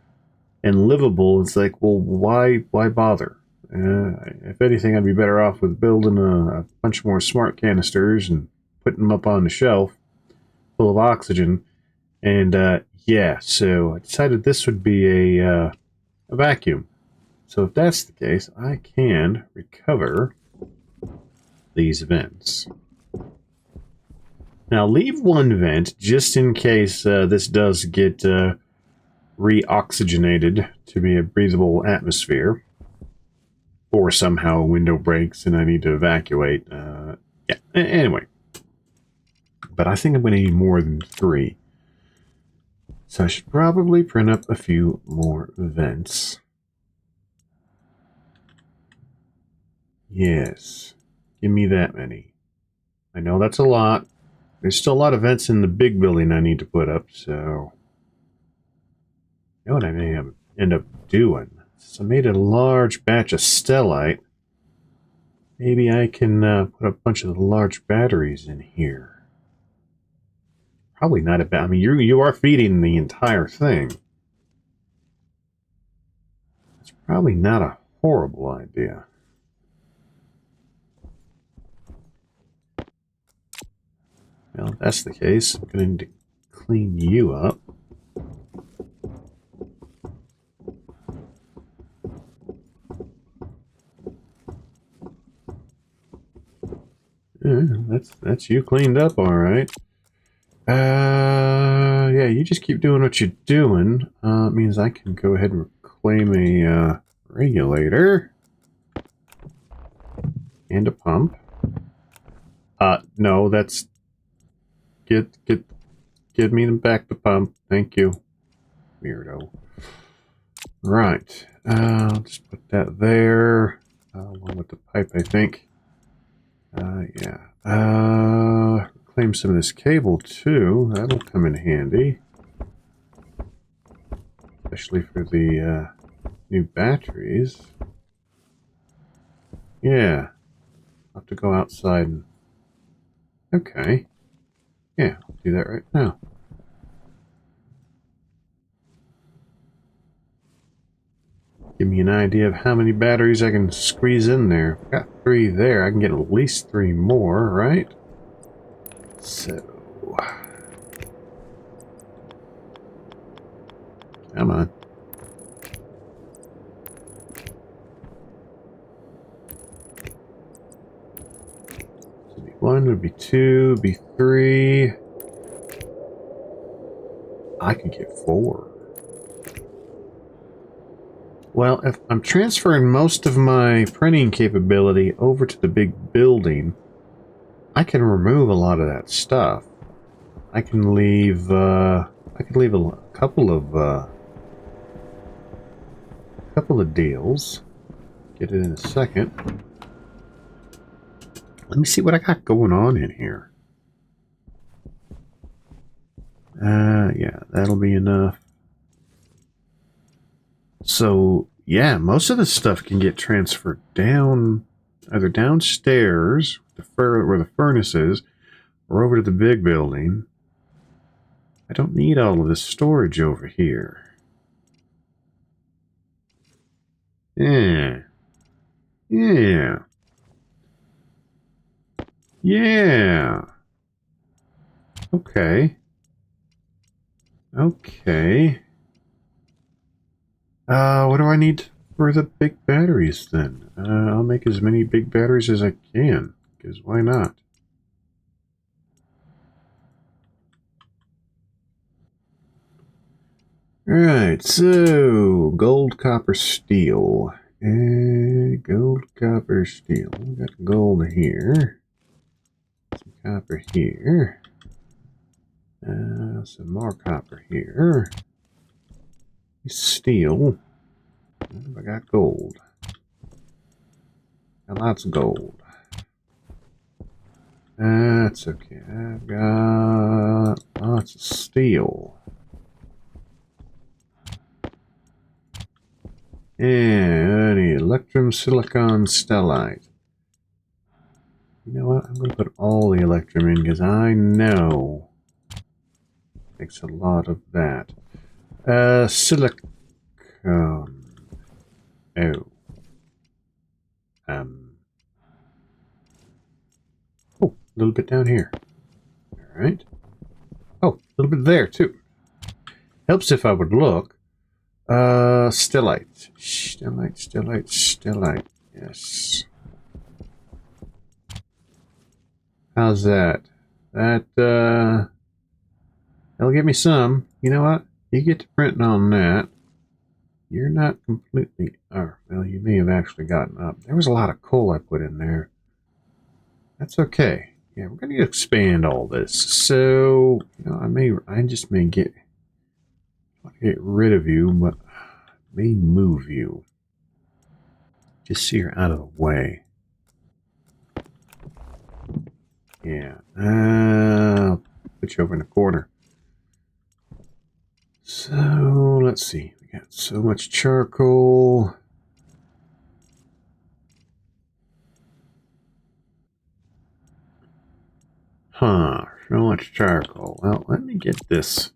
and livable. It's like, well, why bother? If anything, I'd be better off with building a bunch more smart canisters and putting them up on the shelf full of oxygen. And yeah, so I decided this would be a vacuum. So if that's the case, I can recover these vents. Now leave one vent just in case this does get re-oxygenated to be a breathable atmosphere, or somehow a window breaks and I need to evacuate. Yeah, anyway. But I think I'm going to need more than 3. So I should probably print up a few more vents. Yes. Give me that many. I know that's a lot. There's still a lot of vents in the big building I need to put up, so... You know what I may end up doing? Since I made a large batch of stellite, maybe I can put a bunch of the large batteries in here. Probably not a bad... I mean, you are feeding the entire thing. It's probably not a horrible idea. Well, if that's the case, I'm going to need to clean you up. Yeah, that's you cleaned up, all right. Yeah, you just keep doing what you're doing. It means I can go ahead and reclaim a regulator and a pump. No, that's give me back the pump. Thank you, weirdo. Right. I'll just put that there, along with the pipe, I think. Yeah. Reclaim some of this cable too. That'll come in handy. Especially for the new batteries. Yeah. I'll have to go outside and... Okay. Yeah, I'll do that right now. Give me an idea of how many batteries I can squeeze in there. I've got 3 there. I can get at least 3 more, right? So... Come on. Would be 1, would be 2, would be 3. I can get 4. Well, if I'm transferring most of my printing capability over to the big building, I can remove a lot of that stuff. I can leave, a couple of deals. Get it in a second. Let me see what I got going on in here. Yeah, that'll be enough. So, yeah, most of the stuff can get transferred down either downstairs, where the furnace is, or over to the big building. I don't need all of this storage over here. Yeah. Yeah. Yeah. Okay. Okay. What do I need for the big batteries then? I'll make as many big batteries as I can, because why not? Alright, so gold, copper, steel. Gold, copper, steel. We got gold here. Some copper here. Some more copper here. Steel. I got gold. Got lots of gold. That's okay. I've got lots of steel. And any electrum silicon stellite. You know what? I'm going to put all the electrum in because I know it takes a lot of that. Silicon. Oh. Oh, a little bit down here. Alright. Oh, a little bit there too. Helps if I would look. Stellite. Stellite, stellite, stellite. Yes. How's that? That'll give me some. You know what? You get to printing on that. You're not completely... Oh, well, you may have actually gotten up. There was a lot of coal I put in there. That's okay. Yeah, we're going to expand all this. So, you know, I just may get rid of you, but may move you. Just so you're out of the way. Yeah. Put you over in the corner. So, let's see. We got so much charcoal. Huh. So much charcoal. Well, let me get this.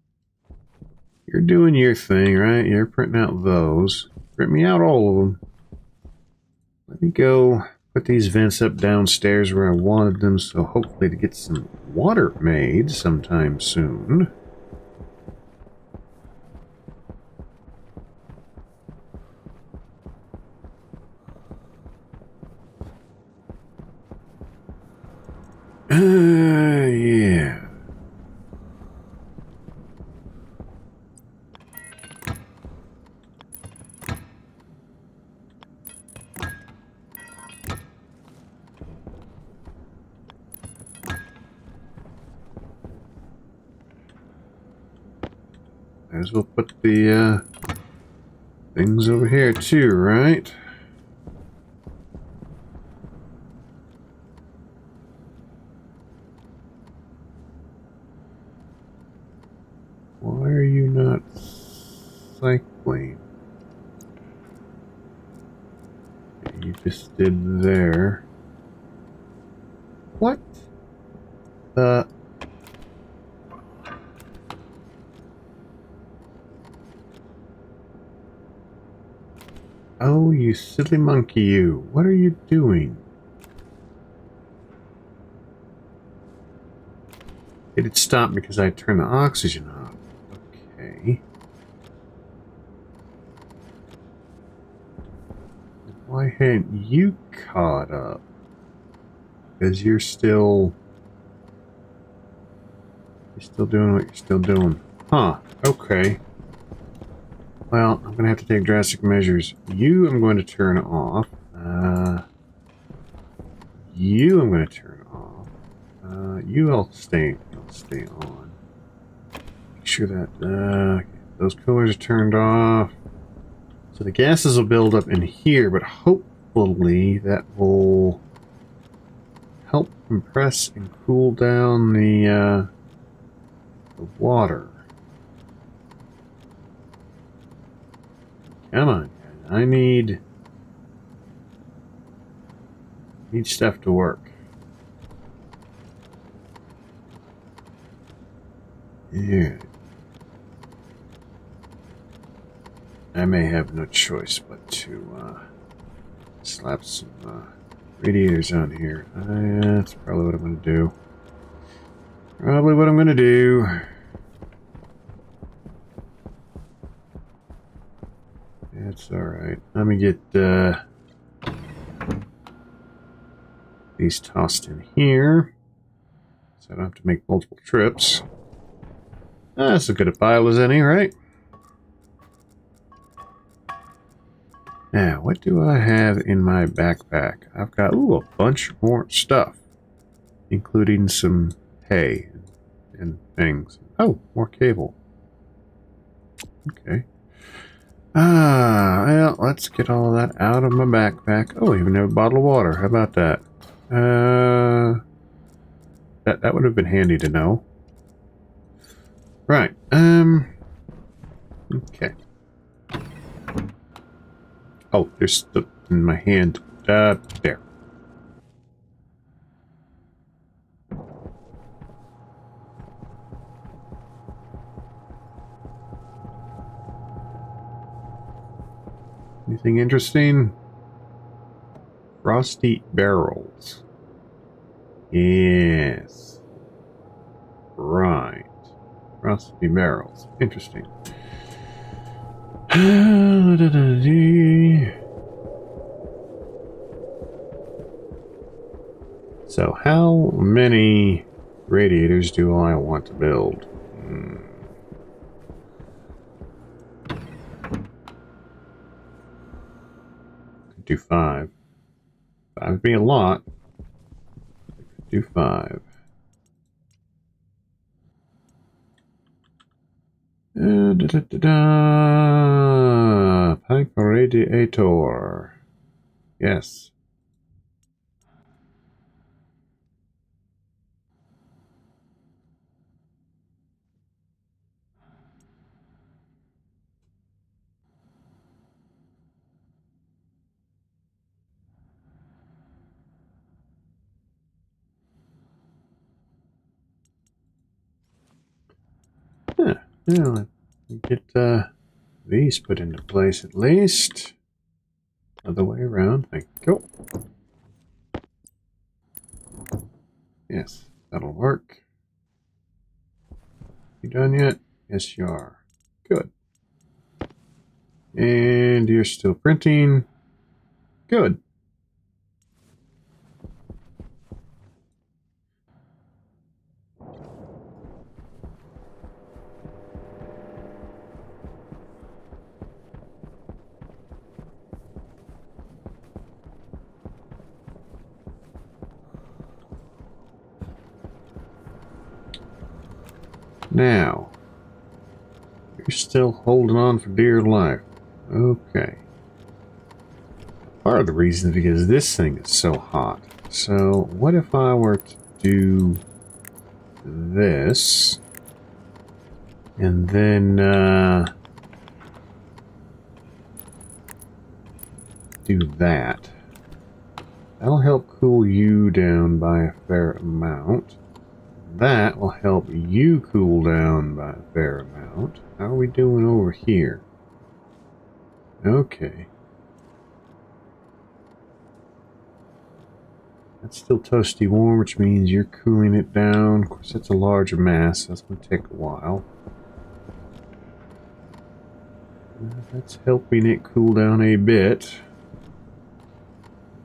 You're doing your thing, right? You're printing out those. Print me out all of them. Let me go put these vents up downstairs where I wanted them, so hopefully to get some water made sometime soon. Yeah. Might as well put the things over here too, right? Why are you not cycling? You just did there. What? Oh, you silly monkey, you. What are you doing? It had stopped because I turned the oxygen off. Okay. Why hadn't you caught up? Because you're still doing what you're still doing. Huh. Okay. Well, I'm going to have to take drastic measures. You I'm going to turn off. You I'm going to turn off. You I'll stay on. Make sure that those coolers are turned off. So the gases will build up in here, but hopefully that will help compress and cool down the water. Come on, guys. I need... Need stuff to work. Yeah. I may have no choice but to slap some radiators on here. That's probably what I'm going to do. Probably what I'm going to do. That's alright. Let me get these tossed in here, so I don't have to make multiple trips. That's as good a pile as any, right? Now, what do I have in my backpack? I've got, ooh, a bunch more stuff, including some hay and things. Oh, more cable. Okay. Well, let's get all of that out of my backpack. Oh, even have a bottle of water. How about that? That would have been handy to know. Right. Okay. Oh, there's stuff in my hand. There. Anything interesting? Frosty barrels. Yes. Right. Frosty barrels. Interesting. So, how many radiators do I want to build? Could do 5. 5 would be a lot. Could do 5. Pipe radiator. Yes. Yeah. Well, get these put into place at least. Other way around. Thank you. Yes, that'll work. You done yet? Yes, you are. Good. And you're still printing. Good. Now, you're still holding on for dear life. Okay. Part of the reason is because this thing is so hot. So, what if I were to do this, and then do that? That'll help cool you down by a fair amount. That will help you cool down by a fair amount. How are we doing over here? Okay. That's still toasty warm, which means you're cooling it down. Of course, it's a larger mass, so that's going to take a while. That's helping it cool down a bit.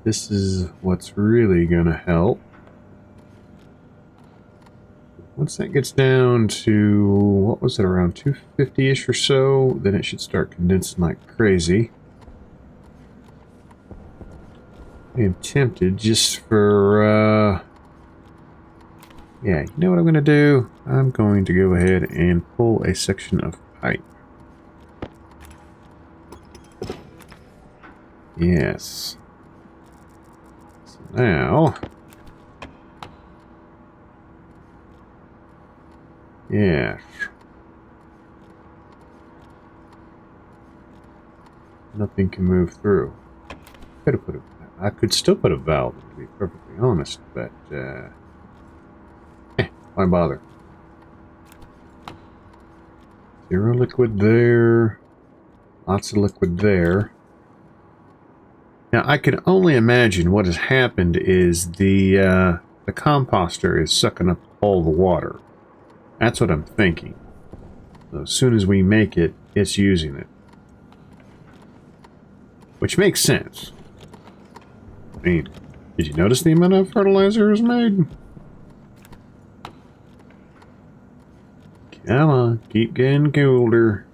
This is what's really going to help. Once that gets down to, what was it, around 250-ish or so, then it should start condensing like crazy. I am tempted just for, yeah, you know what I'm going to do? I'm going to go ahead and pull a section of pipe. Yes. So now, yeah. Nothing can move through. Could have put it. I could still put a valve, to be perfectly honest, but, why bother? Zero liquid there. Lots of liquid there. Now, I can only imagine what has happened is the composter is sucking up all the water. That's what I'm thinking. So as soon as we make it, it's using it. Which makes sense. I mean, did you notice the amount of fertilizer is made? Come on, keep getting colder.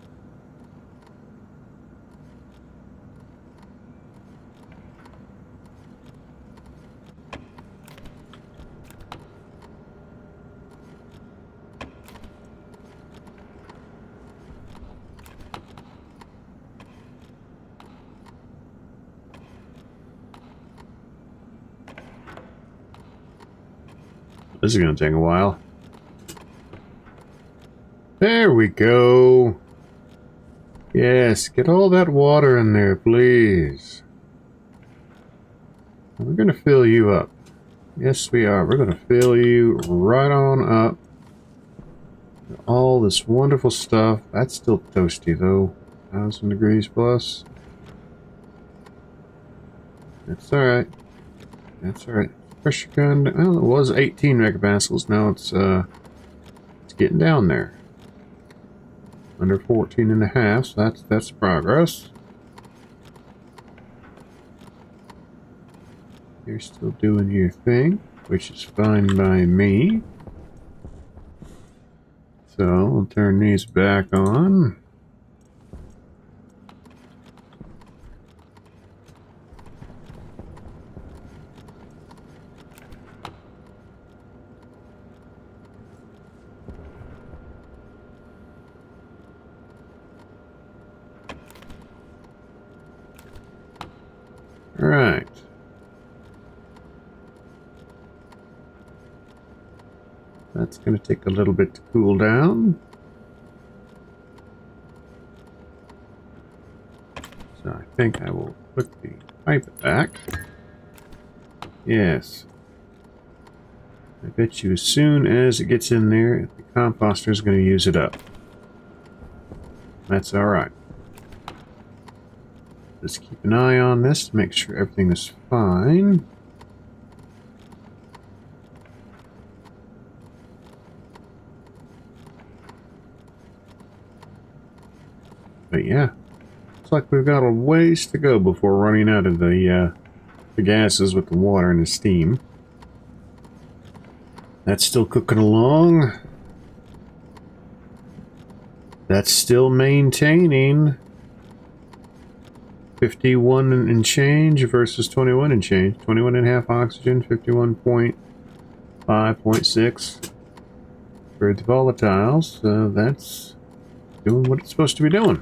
This is going to take a while. There we go. Yes, get all that water in there, please. We're going to fill you up. Yes, we are. We're going to fill you right on up. All this wonderful stuff. That's still toasty, though. 1,000 degrees plus. That's alright. That's alright. Pressure gun, well, it was 18 megapascals. Now it's getting down there. Under 14 and a half, so that's progress. You're still doing your thing, which is fine by me. So, we'll turn these back on. Alright. That's going to take a little bit to cool down. So I think I will put the pipe back. Yes. I bet you as soon as it gets in there, the composter is going to use it up. That's alright. Just keep an eye on this to make sure everything is fine. But yeah, looks like we've got a ways to go before running out of the gases with the water and the steam. That's still cooking along. That's still maintaining 51 and change versus 21 and change. 21 and a half oxygen, 51.5.6 for the volatiles. So that's doing what it's supposed to be doing.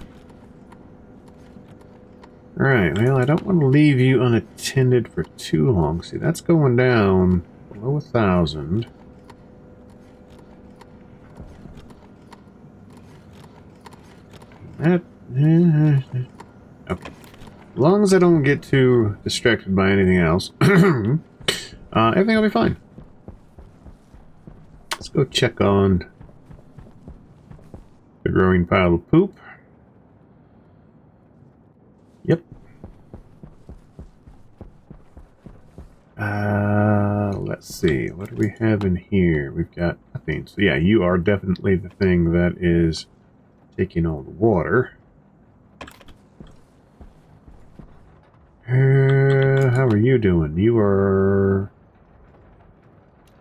Alright, well, I don't want to leave you unattended for too long. See, that's going down below 1,000. That... okay. As long as I don't get too distracted by anything else, everything will be fine. Let's go check on the growing pile of poop. Yep. Let's see. What do we have in here? We've got nothing. So yeah, you are definitely the thing that is taking all the water. How are you doing? You are...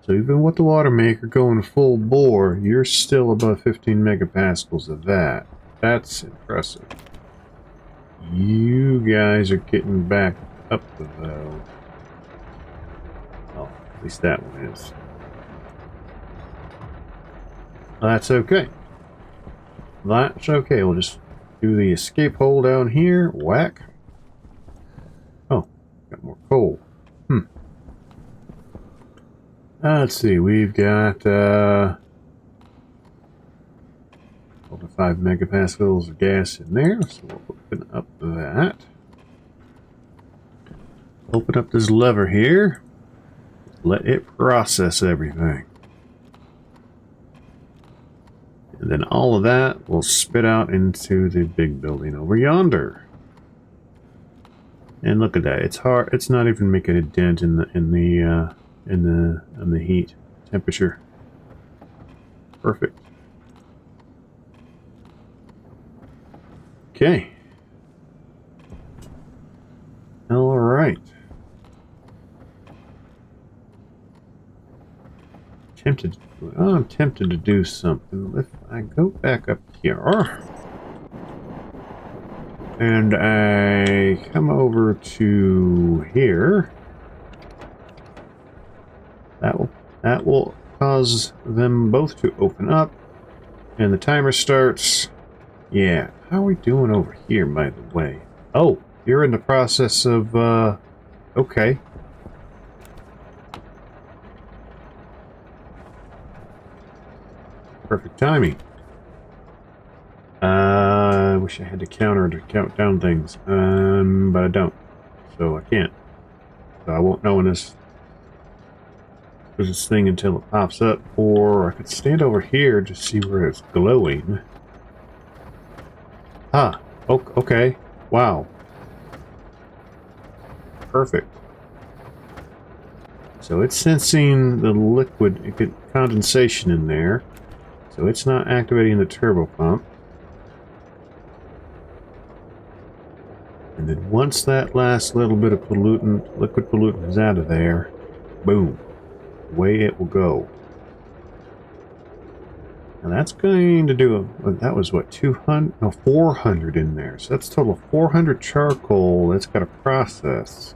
So even with the water maker going full bore, you're still above 15 megapascals of that. That's impressive. You guys are getting back up though. Oh, at least that one is. That's okay. That's okay. We'll just do the escape hole down here. Whack. Oh, got more coal. Let's see. We've got over 5 megapascals of gas in there, so we'll open up that. Open up this lever here. Let it process everything. And then all of that will spit out into the big building over yonder. And look at that. It's hard. It's not even making a dent in the heat temperature. Perfect. Okay. All right. I'm tempted to do something. If I go back up here and I come over to here, that will cause them both to open up, and the timer starts. Yeah, how are we doing over here, by the way? Oh, you're in the process of okay. Perfect timing. I wish I had the counter to count down things, but I don't, so I can't. So I won't know when this thing until it pops up, or I could stand over here to see where it's glowing. Ah, okay. Wow. Perfect. So it's sensing the liquid condensation in there, so it's not activating the turbo pump. And then once that last little bit of pollutant, liquid pollutant is out of there, boom, away it will go. Now that's going to do, that was what, 200, no, 400 in there. So that's a total of 400 charcoal that's got to process.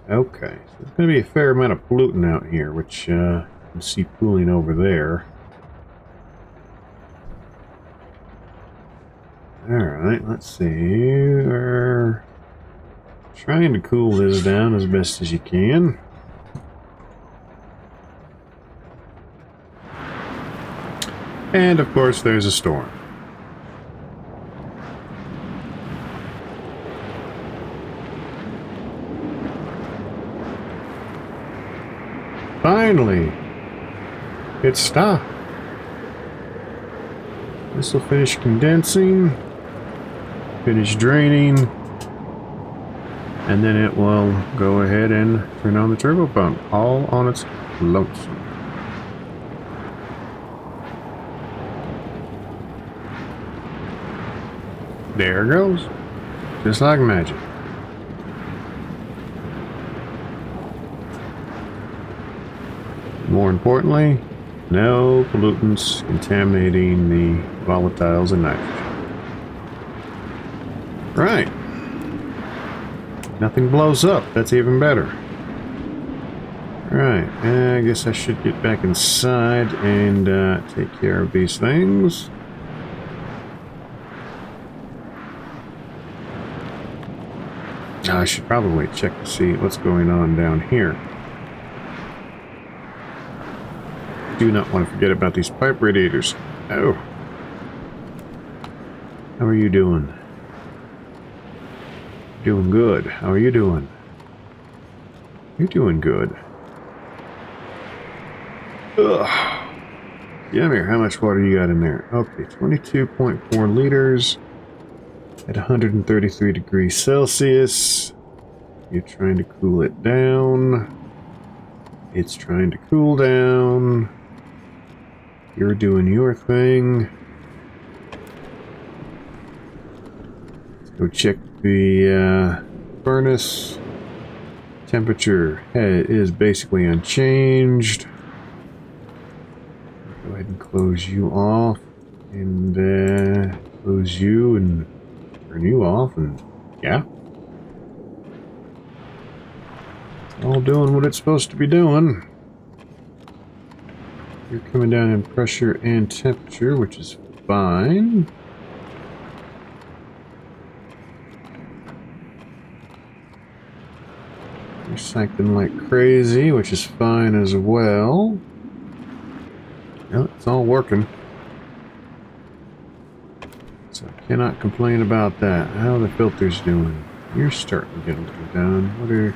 Okay, so there's going to be a fair amount of pollutant out here, which you can see pooling over there. Alright, let's see. We're trying to cool this down as best as you can. And of course there's a storm. Finally! It stopped. This will finish condensing, finish draining, and then it will go ahead and turn on the turbo pump, all on its lonesome. There it goes, just like magic. More importantly, no pollutants contaminating the volatiles and nitrogen. Right. Nothing blows up. That's even better. Right. I guess I should get back inside and take care of these things. I should probably check to see what's going on down here. Do not want to forget about these pipe radiators. Oh. How are you doing? Doing good. How are you doing? You're doing good. Ugh. Yeah, here. How much water you got in there? Okay, 22.4 liters at 133 degrees Celsius. You're trying to cool it down. It's trying to cool down. You're doing your thing. Let's go check the furnace. Temperature is basically unchanged. Go ahead and close you off. And close you and turn you off. And yeah. It's all doing what it's supposed to be doing. You're coming down in pressure and temperature, which is fine. You're cycling like crazy, which is fine as well. Well, it's all working. So I cannot complain about that. How are the filters doing? You're starting to get a little down. What are...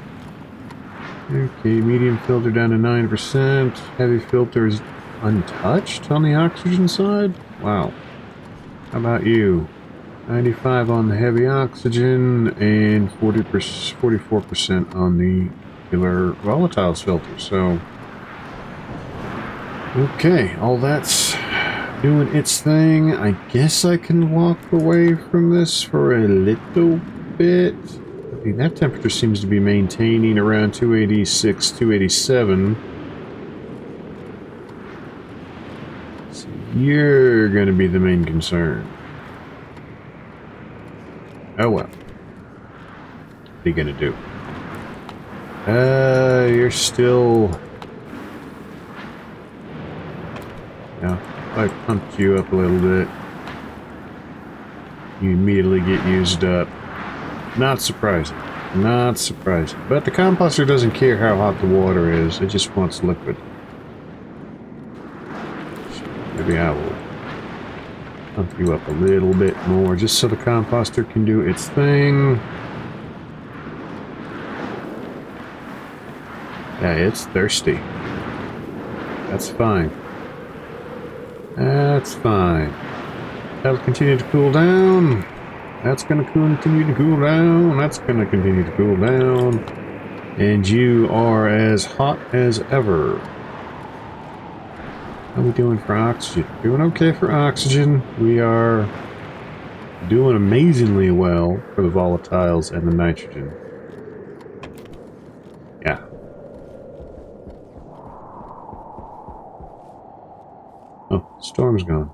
Okay, medium filter down to 9%. Heavy filter is untouched on the oxygen side? Wow. How about you? 95 on the heavy oxygen and 44% on the regular volatiles filter. So, okay, all that's doing its thing. I guess I can walk away from this for a little bit. I mean, that temperature seems to be maintaining around 286, 287. So you're going to be the main concern. Oh well. What are you going to do? You're still... Yeah, I pumped you up a little bit. You immediately get used up. Not surprising. Not surprising. But the composter doesn't care how hot the water is. It just wants liquid. So maybe I will pump you up a little bit more just so the composter can do its thing. Yeah, it's thirsty. That's fine. That's fine. That'll continue to cool down. That's going to continue to cool down. That's going to continue to cool down. And you are as hot as ever. How are we doing for oxygen? Doing okay for oxygen. We are doing amazingly well for the volatiles and the nitrogen. Yeah. Oh, storm's gone.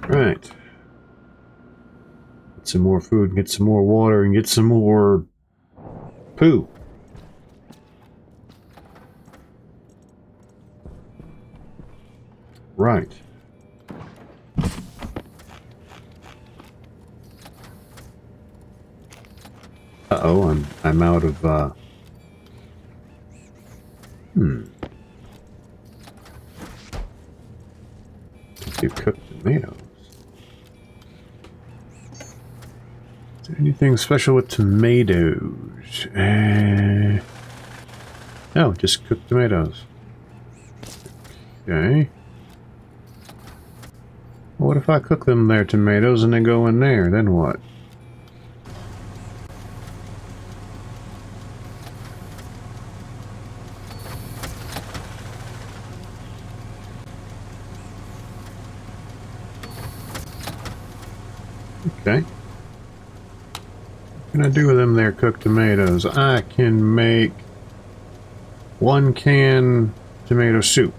Right. Get some more food, get some more water, and get some more poo. Right. Uh-oh, I'm out of do cooked tomatoes. Is there anything special with tomatoes? No, just cooked tomatoes. Okay. Well, what if I cook them their tomatoes and they go in there? Then what? Okay. What can I do with them there cooked tomatoes? I can make 1 can tomato soup.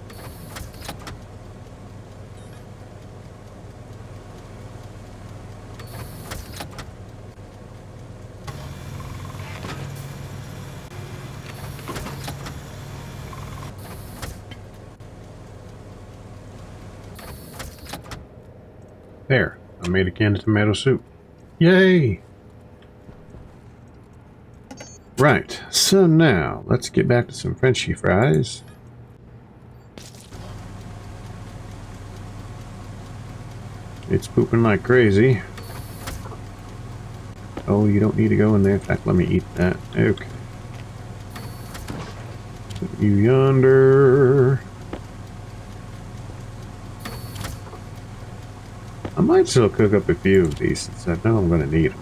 There, I made a can of tomato soup. Yay! Right, so now, let's get back to some Frenchy fries. It's pooping like crazy. Oh, you don't need to go in there. In fact, let me eat that. Okay. Put you yonder. I might still cook up a few of these since I know I'm going to need them.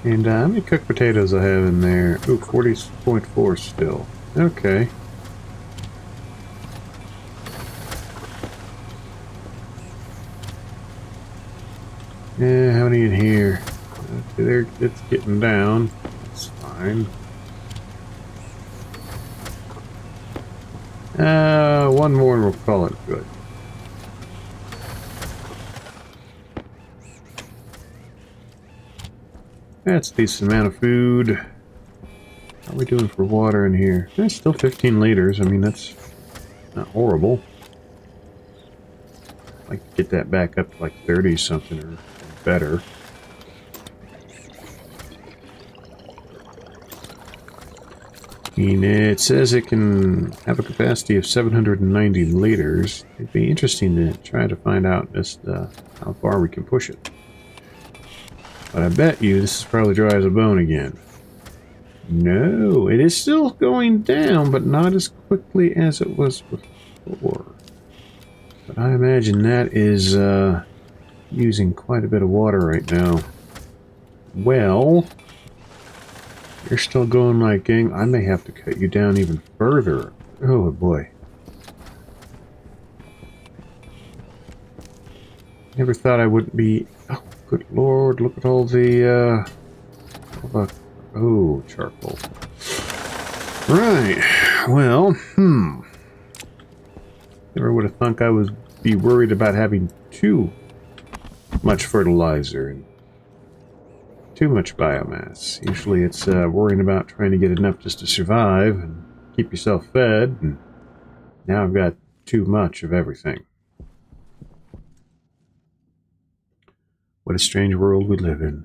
And how many cooked potatoes I have in there? Ooh, 40.4 still. Okay. Yeah, how many in here? Okay, it's getting down. That's fine. One more and we'll call it good. That's a decent amount of food. How are we doing for water in here? There's still 15 liters. I mean, that's not horrible. I'd like to get that back up to like 30 something or better. I mean, it says it can have a capacity of 790 liters. It'd be interesting to try to find out just how far we can push it. But I bet you this is probably dry as a bone again. No, it is still going down, but not as quickly as it was before. But I imagine that is using quite a bit of water right now. Well, you're still going like gang. I may have to cut you down even further. Oh boy. Never thought I wouldn't be... Oh, good lord, look at all the, oh, charcoal. Right, well, never would have thunk I would be worried about having too much fertilizer and too much biomass. Usually it's worrying about trying to get enough just to survive and keep yourself fed, and now I've got too much of everything. What a strange world we live in.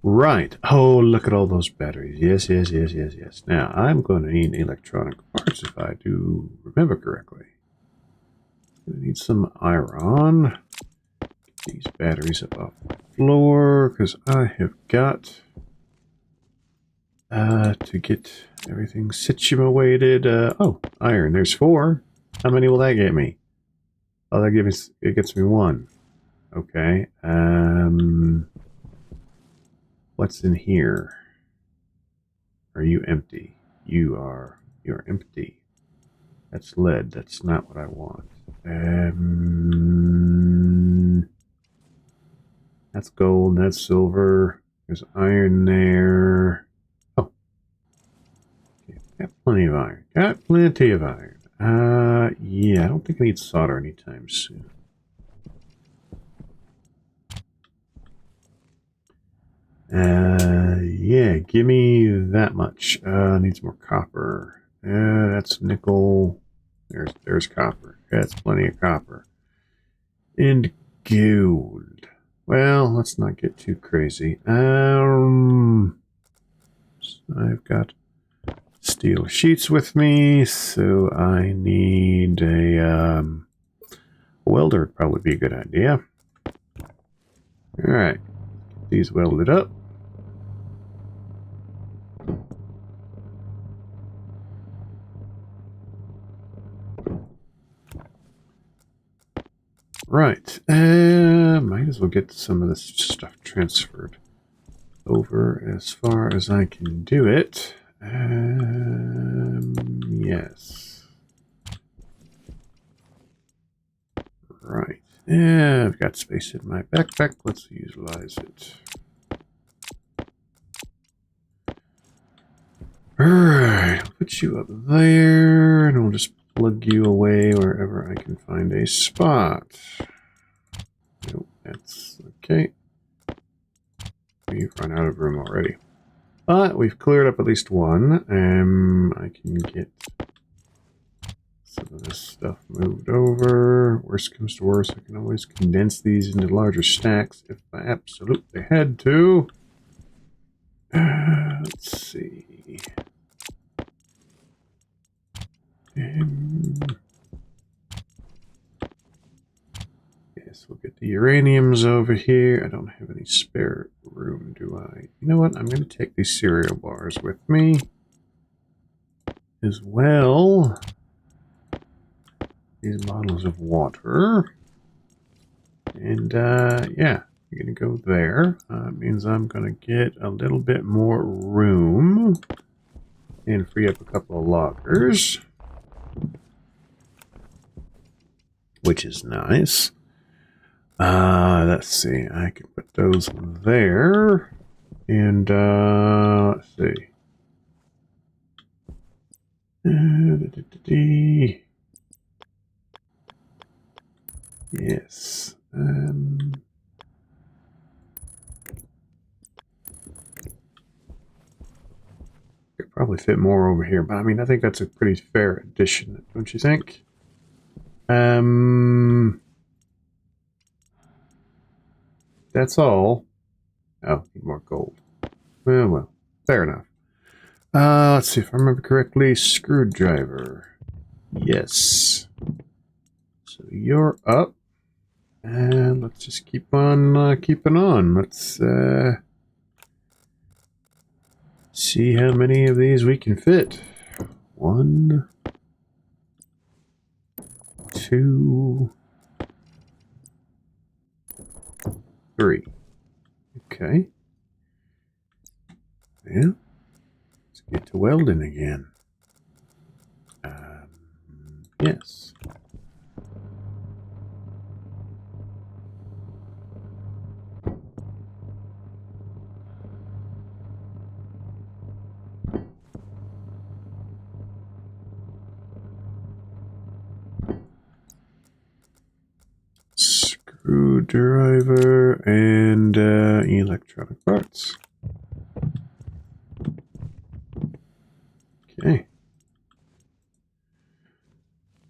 Right. Oh, look at all those batteries. Yes, yes, yes, yes, yes. Now, I'm going to need electronic parts if I do remember correctly. I need some iron. Get these batteries up off the floor, because I have got to get everything situated. Oh, iron. There's 4. How many will that get me? Oh, it gets me 1. Okay. What's in here? Are you empty? You're empty. That's lead. That's not what I want. That's gold. That's silver. There's iron there. Oh. Okay. Got plenty of iron. Got plenty of iron. Yeah, I don't think I need solder anytime soon. Yeah, give me that much. Needs more copper. That's nickel. There's copper. That's plenty of copper. And gold. Well, let's not get too crazy. I've got steel sheets with me, so I need a welder. Would probably be a good idea. All right, get these welded up. Right, might as well get some of this stuff transferred over as far as I can do it. Yes. Right. Yeah, I've got space in my backpack. Let's utilize it. Alright, I'll put you up there, and I'll just plug you away wherever I can find a spot. Nope, that's okay. We've run out of room already. But we've cleared up at least one. I can get some of this stuff moved over. Worst comes to worst, I can always condense these into larger stacks if I absolutely had to. Let's see. Yes, we'll get the uraniums over here. I don't have any spare room, do I? You know what? I'm going to take these cereal bars with me as well. These bottles of water. And, yeah, you're going to go there. Means I'm going to get a little bit more room and free up a couple of lockers, which is nice. Let's see. I can put those there. And, let's see. Yes. Could probably fit more over here, but I mean, I think that's a pretty fair addition, don't you think? That's all. Oh, need more gold. Well, fair enough. Let's see if I remember correctly. Screwdriver. Yes. So you're up. And let's just keep on keeping on. Let's see how many of these we can fit. 1, 2, 3. Okay. Yeah. Let's get to welding again. Yes. Screwdriver and electronic parts. Okay.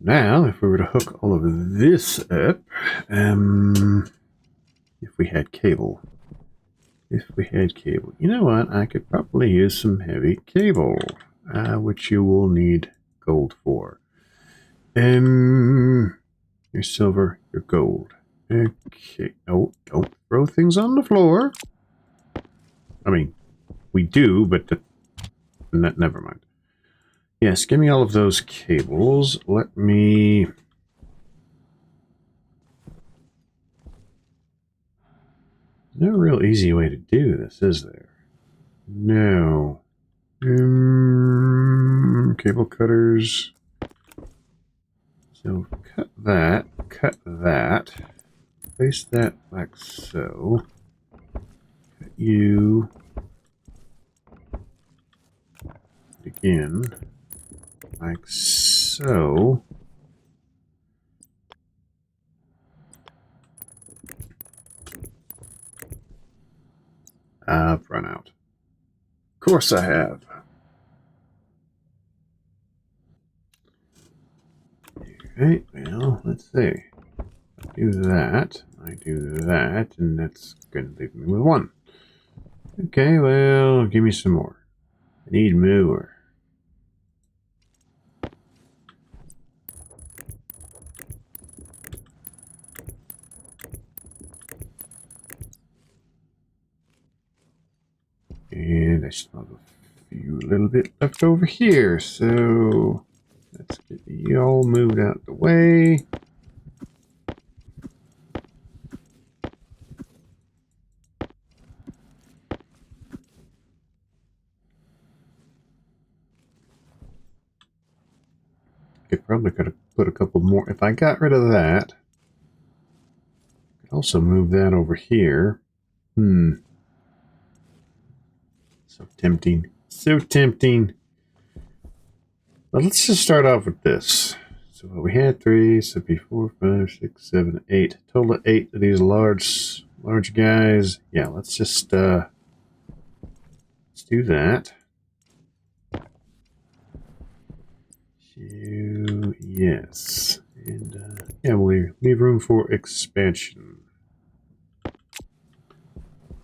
Now, if we were to hook all of this up, if we had cable. You know what? I could probably use some heavy cable, which you will need gold for. Your silver, your gold. Okay. Oh, don't throw things on the floor. I mean, we do, but never mind. Yes, give me all of those cables. Let me... No real easy way to do this, is there? No. Cable cutters. So cut that, place that like so. Cut you again, like so. I've run out. Of course I have. Okay, well, let's see. I do that, and that's going to leave me with 1. Okay, well, give me some more. I need more. And I still have a few little bit left over here, so let's get you all moved out the way. I probably could have put a couple more. If I got rid of that, I could also move that over here. So tempting. So tempting. But let's just start off with this. So we had 3, so it'd be 4, 5, 6, 7, 8. Total of 8 of these large guys. Yeah, let's just let's do that. Yes. And yeah, we'll leave room for expansion.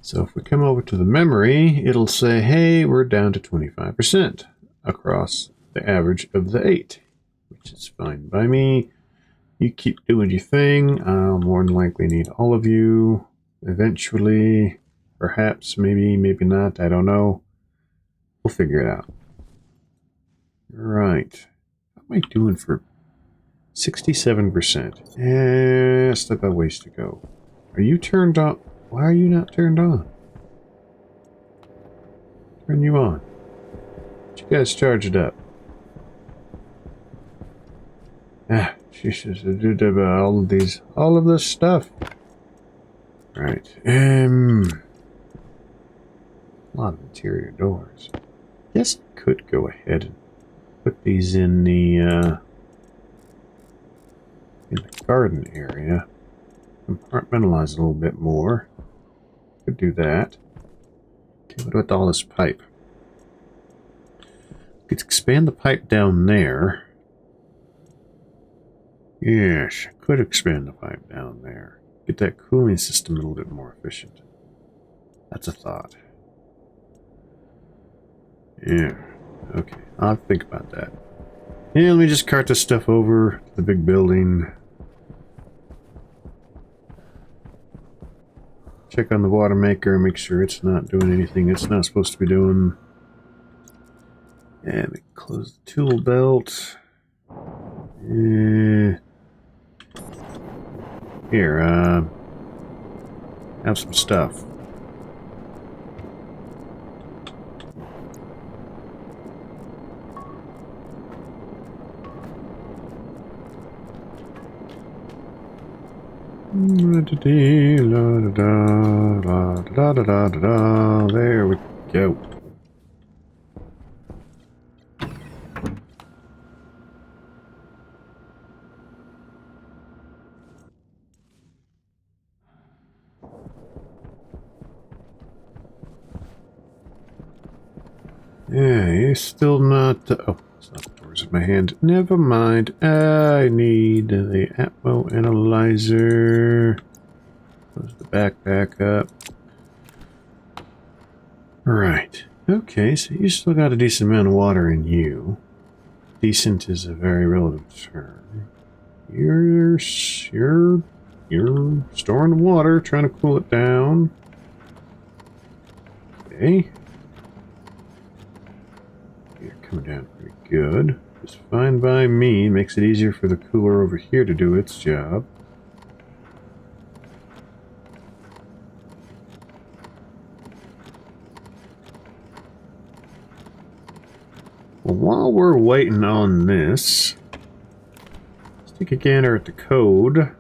So if we come over to the memory, it'll say, hey, we're down to 25% across the average of the 8, which is fine by me. You keep doing your thing. I'll more than likely need all of you eventually. Perhaps, maybe not. I don't know. We'll figure it out. Right. How am I doing for 67%? Yeah, still got a ways to go. Are you turned on? Why are you not turned on? Turn you on. Get you guys charged up. Ah, she should do all of this stuff. Right. A lot of interior doors. Guess I could go ahead and put these in the garden area. Compartmentalize a little bit more. Could do that. Okay, what about all this pipe? Could expand the pipe down there. Yes, I could expand the pipe down there. Get that cooling system a little bit more efficient. That's a thought. Yeah. Okay, I'll think about that. Yeah, let me just cart this stuff over to the big building. Check on the water maker, make sure it's not doing anything it's not supposed to be doing. And close the tool belt. Here, have some stuff. There we go. Yeah, he's still not... oh, it's not the doors in my hand. Never mind. I need the Atmo analyzer. Close the backpack up. Right. Okay, so you still got a decent amount of water in you. Decent is a very relative term. You're storing the water, trying to cool it down. Okay. You're coming down pretty good. It's fine by me. Makes it easier for the cooler over here to do its job. Well, while we're waiting on this, let's take a gander at the code.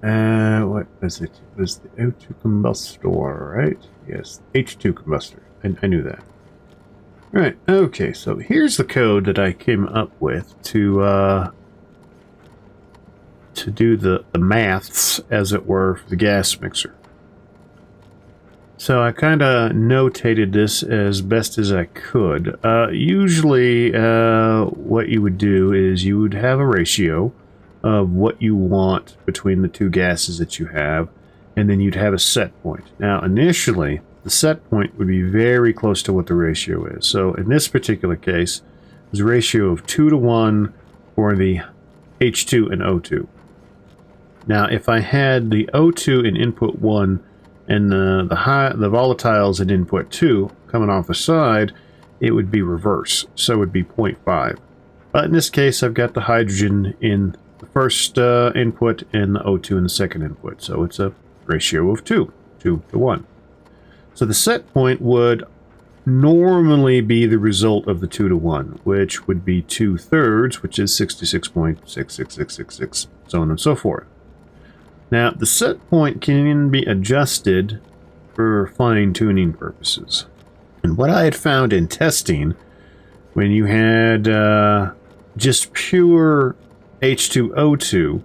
What was it? It was the O2 combustor, right? Yes, H2 combustor. I knew that. Right, okay, so here's the code that I came up with to do the maths, as it were, for the gas mixer. So I kind of notated this as best as I could. Usually, what you would do is you would have a ratio of what you want between the two gases that you have, and then you'd have a set point. Now, initially, the set point would be very close to what the ratio is. So in this particular case, there's a ratio of 2 to 1 for the H2 and O2. Now, if I had the O2 in input 1 and the volatiles in input 2 coming off the side, it would be reverse. So it would be 0.5. But in this case, I've got the hydrogen in the first input and the O2 in the second input. So it's a ratio of 2 to 1. So the set point would normally be the result of the 2 to 1, which would be 2/3, which is 66.66666, so on and so forth. Now, the set point can be adjusted for fine-tuning purposes. And what I had found in testing, when you had just pure H2O2,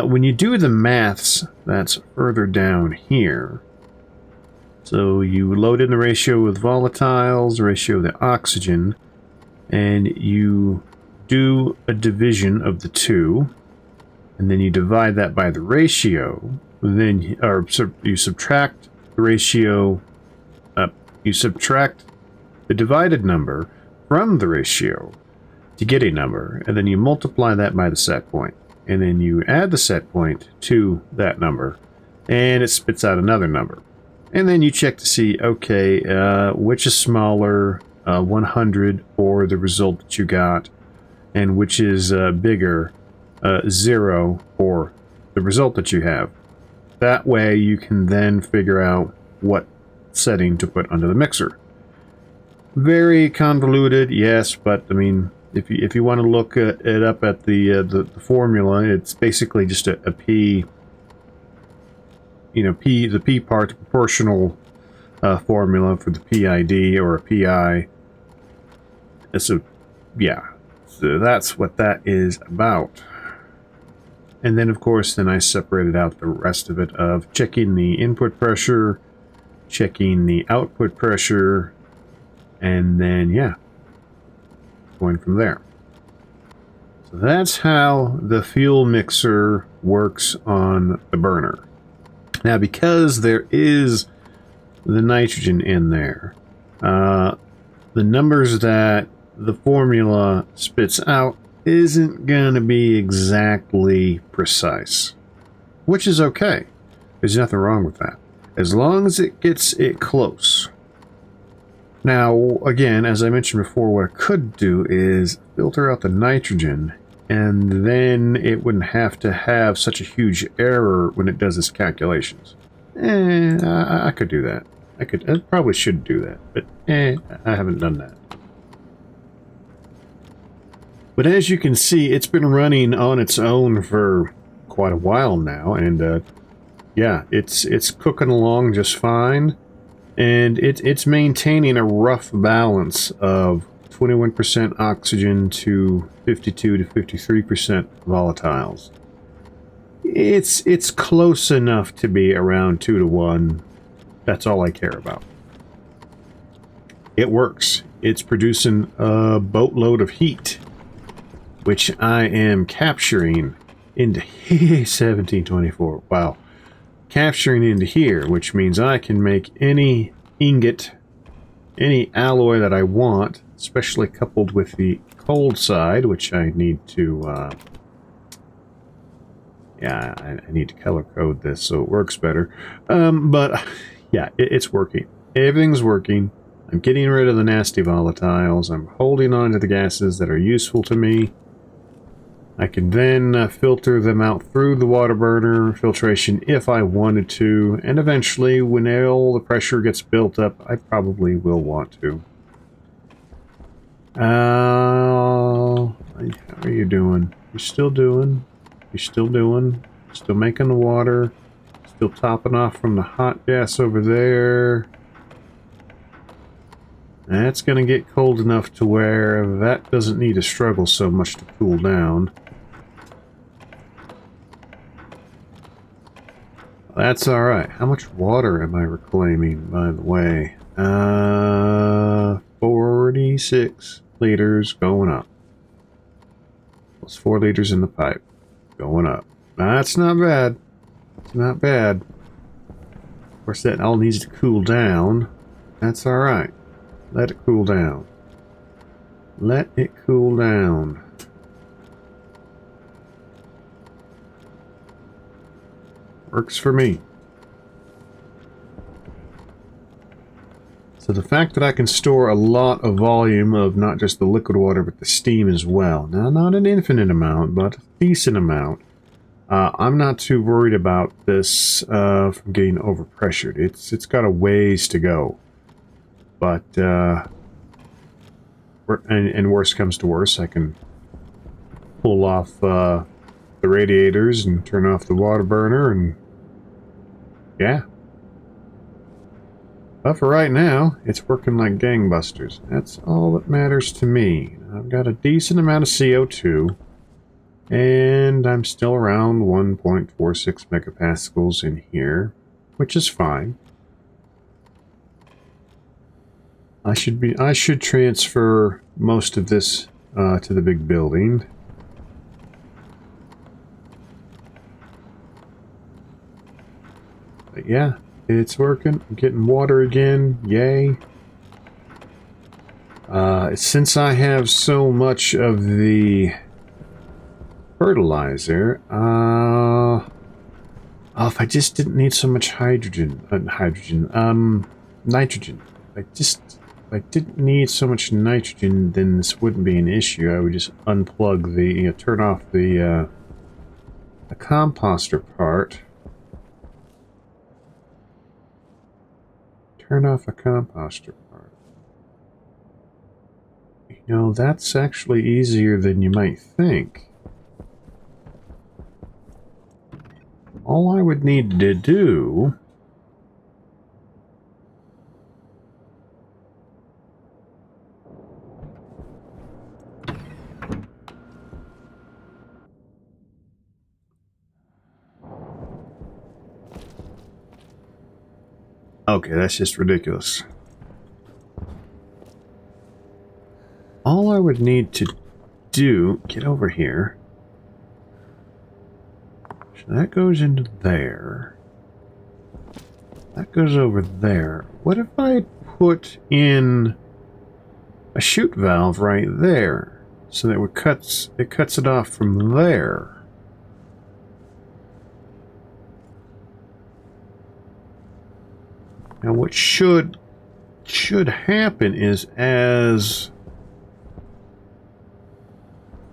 when you do the maths, that's further down here. So you load in the ratio with volatiles, ratio of the oxygen, and you do a division of the two. And then you divide that by the ratio. Then you subtract the ratio. You subtract the divided number from the ratio to get a number, and then you multiply that by the set point, and then you add the set point to that number, and it spits out another number. And then you check to see, okay, which is smaller, 100 or the result that you got, and which is bigger, 0 or the result that you have. That way you can then figure out what setting to put under the mixer. Very convoluted, yes, but I mean, if you want to look it up at the formula, it's basically just a P. You know, the P part, proportional formula for the PID or a PI. So, yeah, so that's what that is about. And then, of course, then I separated out the rest of it of checking the input pressure, checking the output pressure, and then, yeah, going from there. So that's how the fuel mixer works on the burner. Now, because there is the nitrogen in there, the numbers that the formula spits out isn't going to be exactly precise, which is okay. There's nothing wrong with that, as long as it gets it close. Now, again, as I mentioned before, what I could do is filter out the nitrogen, and then it wouldn't have to have such a huge error when it does its calculations. I could do that. I probably should do that, but I haven't done that. But as you can see, it's been running on its own for quite a while now, and yeah, it's cooking along just fine, and it's maintaining a rough balance of 21% oxygen to 52 to 53% volatiles. It's close enough to be around 2 to 1. That's all I care about. It works. It's producing a boatload of heat, which I am capturing into 1724. Wow. Capturing into here, which means I can make any ingot, any alloy that I want, especially coupled with the cold side, which I need to, yeah, I need to color code this so it works better. But yeah, it's working. Everything's working. I'm getting rid of the nasty volatiles. I'm holding on to the gases that are useful to me. I can then filter them out through the water burner filtration if I wanted to, and eventually, when all the pressure gets built up, I probably will want to. How are you doing? You still doing? You still doing? Still making the water? Still topping off from the hot gas over there? That's going to get cold enough to where that doesn't need to struggle so much to cool down. That's alright. How much water am I reclaiming, by the way? 46 liters going up. Plus 4 liters in the pipe. Going up. That's not bad. It's not bad. Of course, that all needs to cool down. That's alright. Let it cool down. Let it cool down. Works for me. So the fact that I can store a lot of volume of not just the liquid water, but the steam as well. Now, not an infinite amount, but a decent amount. I'm not too worried about this from getting overpressured. It's got a ways to go. But, and worst comes to worst, I can pull off the radiators and turn off the water burner, and yeah. But for right now, it's working like gangbusters. That's all that matters to me. I've got a decent amount of CO2, and I'm still around 1.46 megapascals in here, which is fine. I should transfer most of this to the big building. But yeah, it's working. I'm getting water again. Yay. Since I have so much of the fertilizer, if I just didn't need so much nitrogen. If I didn't need so much nitrogen, then this wouldn't be an issue. I would just unplug the, turn off the composter part. Turn off the composter part. You know, that's actually easier than you might think. All I would need to do okay, that's just ridiculous. All I would need to do, get over here. So that goes into there. That goes over there. What if I put in a chute valve right there, so that it cuts it off from there. Now, what should happen is as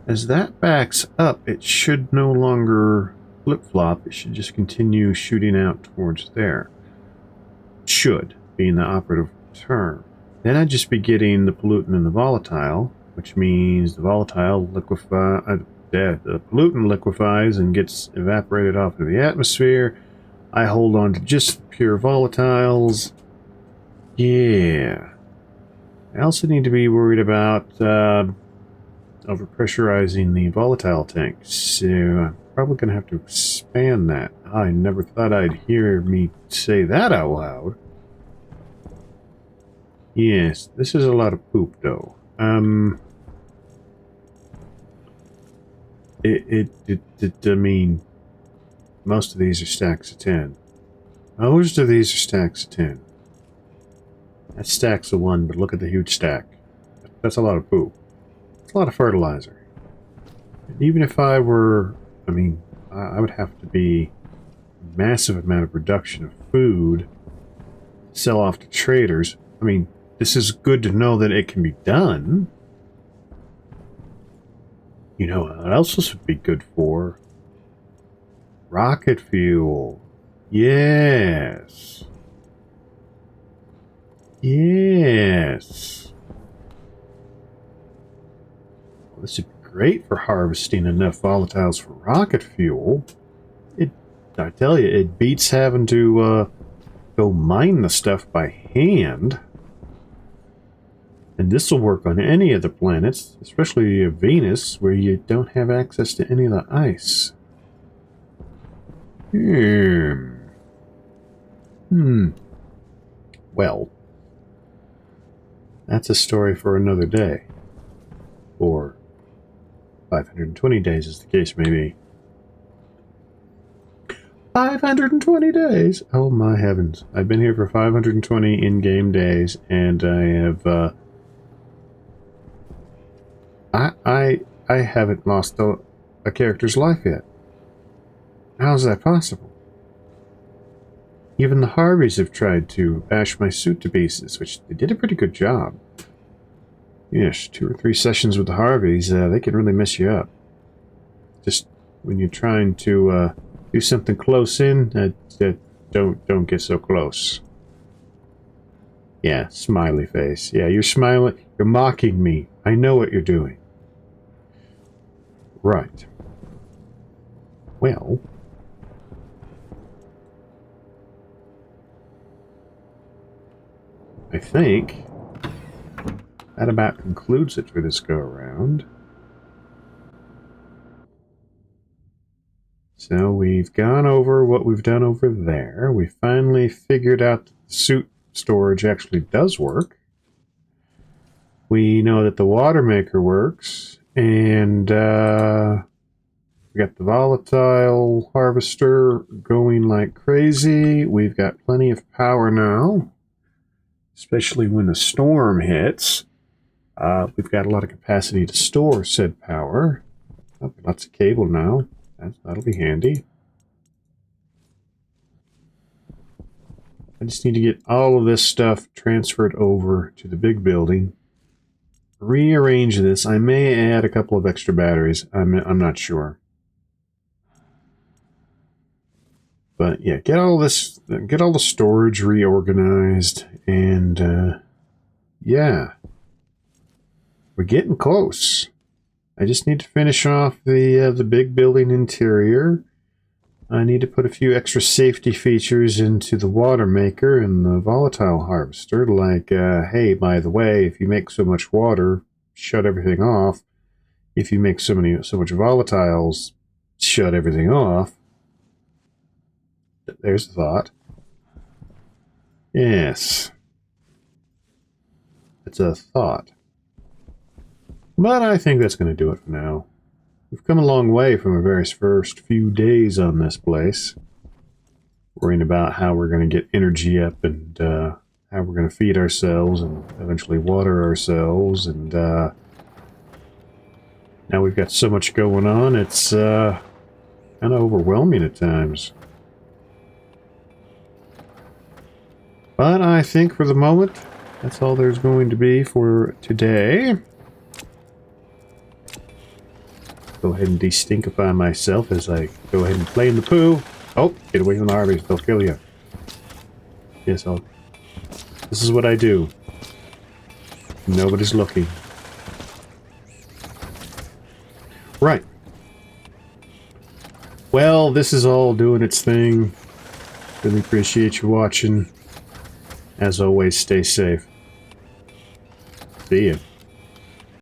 that backs up, it should no longer flip-flop. It should just continue shooting out towards there. Should, being the operative term. Then I'd just be getting the pollutant and the volatile, which means the volatile the pollutant liquefies and gets evaporated off into the atmosphere. I hold on to just pure volatiles. Yeah. I also need to be worried about overpressurizing the volatile tank, so I'm probably going to have to expand that. I never thought I'd hear me say that out loud. Yes, this is a lot of poop, though. I mean, most of these are stacks of 10. Most of these are stacks of 10. That stack's of 1, but look at the huge stack. That's a lot of poop. It's a lot of fertilizer. And even if I were... I mean, I would have to be a massive amount of production of food, sell off to traders. I mean, this is good to know that it can be done. You know what else this would be good for? Rocket fuel. Yes. Yes. Well, this would be great for harvesting enough volatiles for rocket fuel. I tell you, it beats having to go mine the stuff by hand. And this will work on any of the planets, especially Venus, where you don't have access to any of the ice. Well, that's a story for another day. Or 520 days, as the case may be. 520 days! Oh my heavens. I've been here for 520 in-game days, and I have, I haven't lost a character's life yet. How is that possible? Even the Harveys have tried to bash my suit to pieces, which they did a pretty good job. Yes, 2 or 3 sessions with the Harveys, they can really mess you up. Just when you're trying to do something close in, don't get so close. Yeah, smiley face. Yeah, you're smiling. You're mocking me. I know what you're doing. Right. Well... I think that about concludes it for this go-around. So we've gone over what we've done over there. We finally figured out that the suit storage actually does work. We know that the water maker works, and we got the volatile harvester going like crazy. We've got plenty of power now, especially when a storm hits. We've got a lot of capacity to store said power. Oh, lots of cable now. That'll be handy. I just need to get all of this stuff transferred over to the big building. Rearrange this. I may add a couple of extra batteries. I'm not sure. But yeah, get all the storage reorganized, and yeah, we're getting close. I just need to finish off the big building interior. I need to put a few extra safety features into the water maker and the volatile harvester, like, hey, by the way, if you make so much water, shut everything off. If you make so much volatiles, shut everything off. There's a thought. Yes. It's a thought. But I think that's going to do it for now. We've come a long way from our very first few days on this place. Worrying about how we're going to get energy up and how we're going to feed ourselves and eventually water ourselves, and now we've got so much going on, it's kind of overwhelming at times. But I think for the moment, that's all there's going to be for today. Go ahead and de-stinkify myself as I go ahead and play in the poo. Oh, get away from the Arby's, they'll kill you. Yes, this is what I do. Nobody's looking. Right. Well, this is all doing its thing. Really appreciate you watching. As always, stay safe. See ya.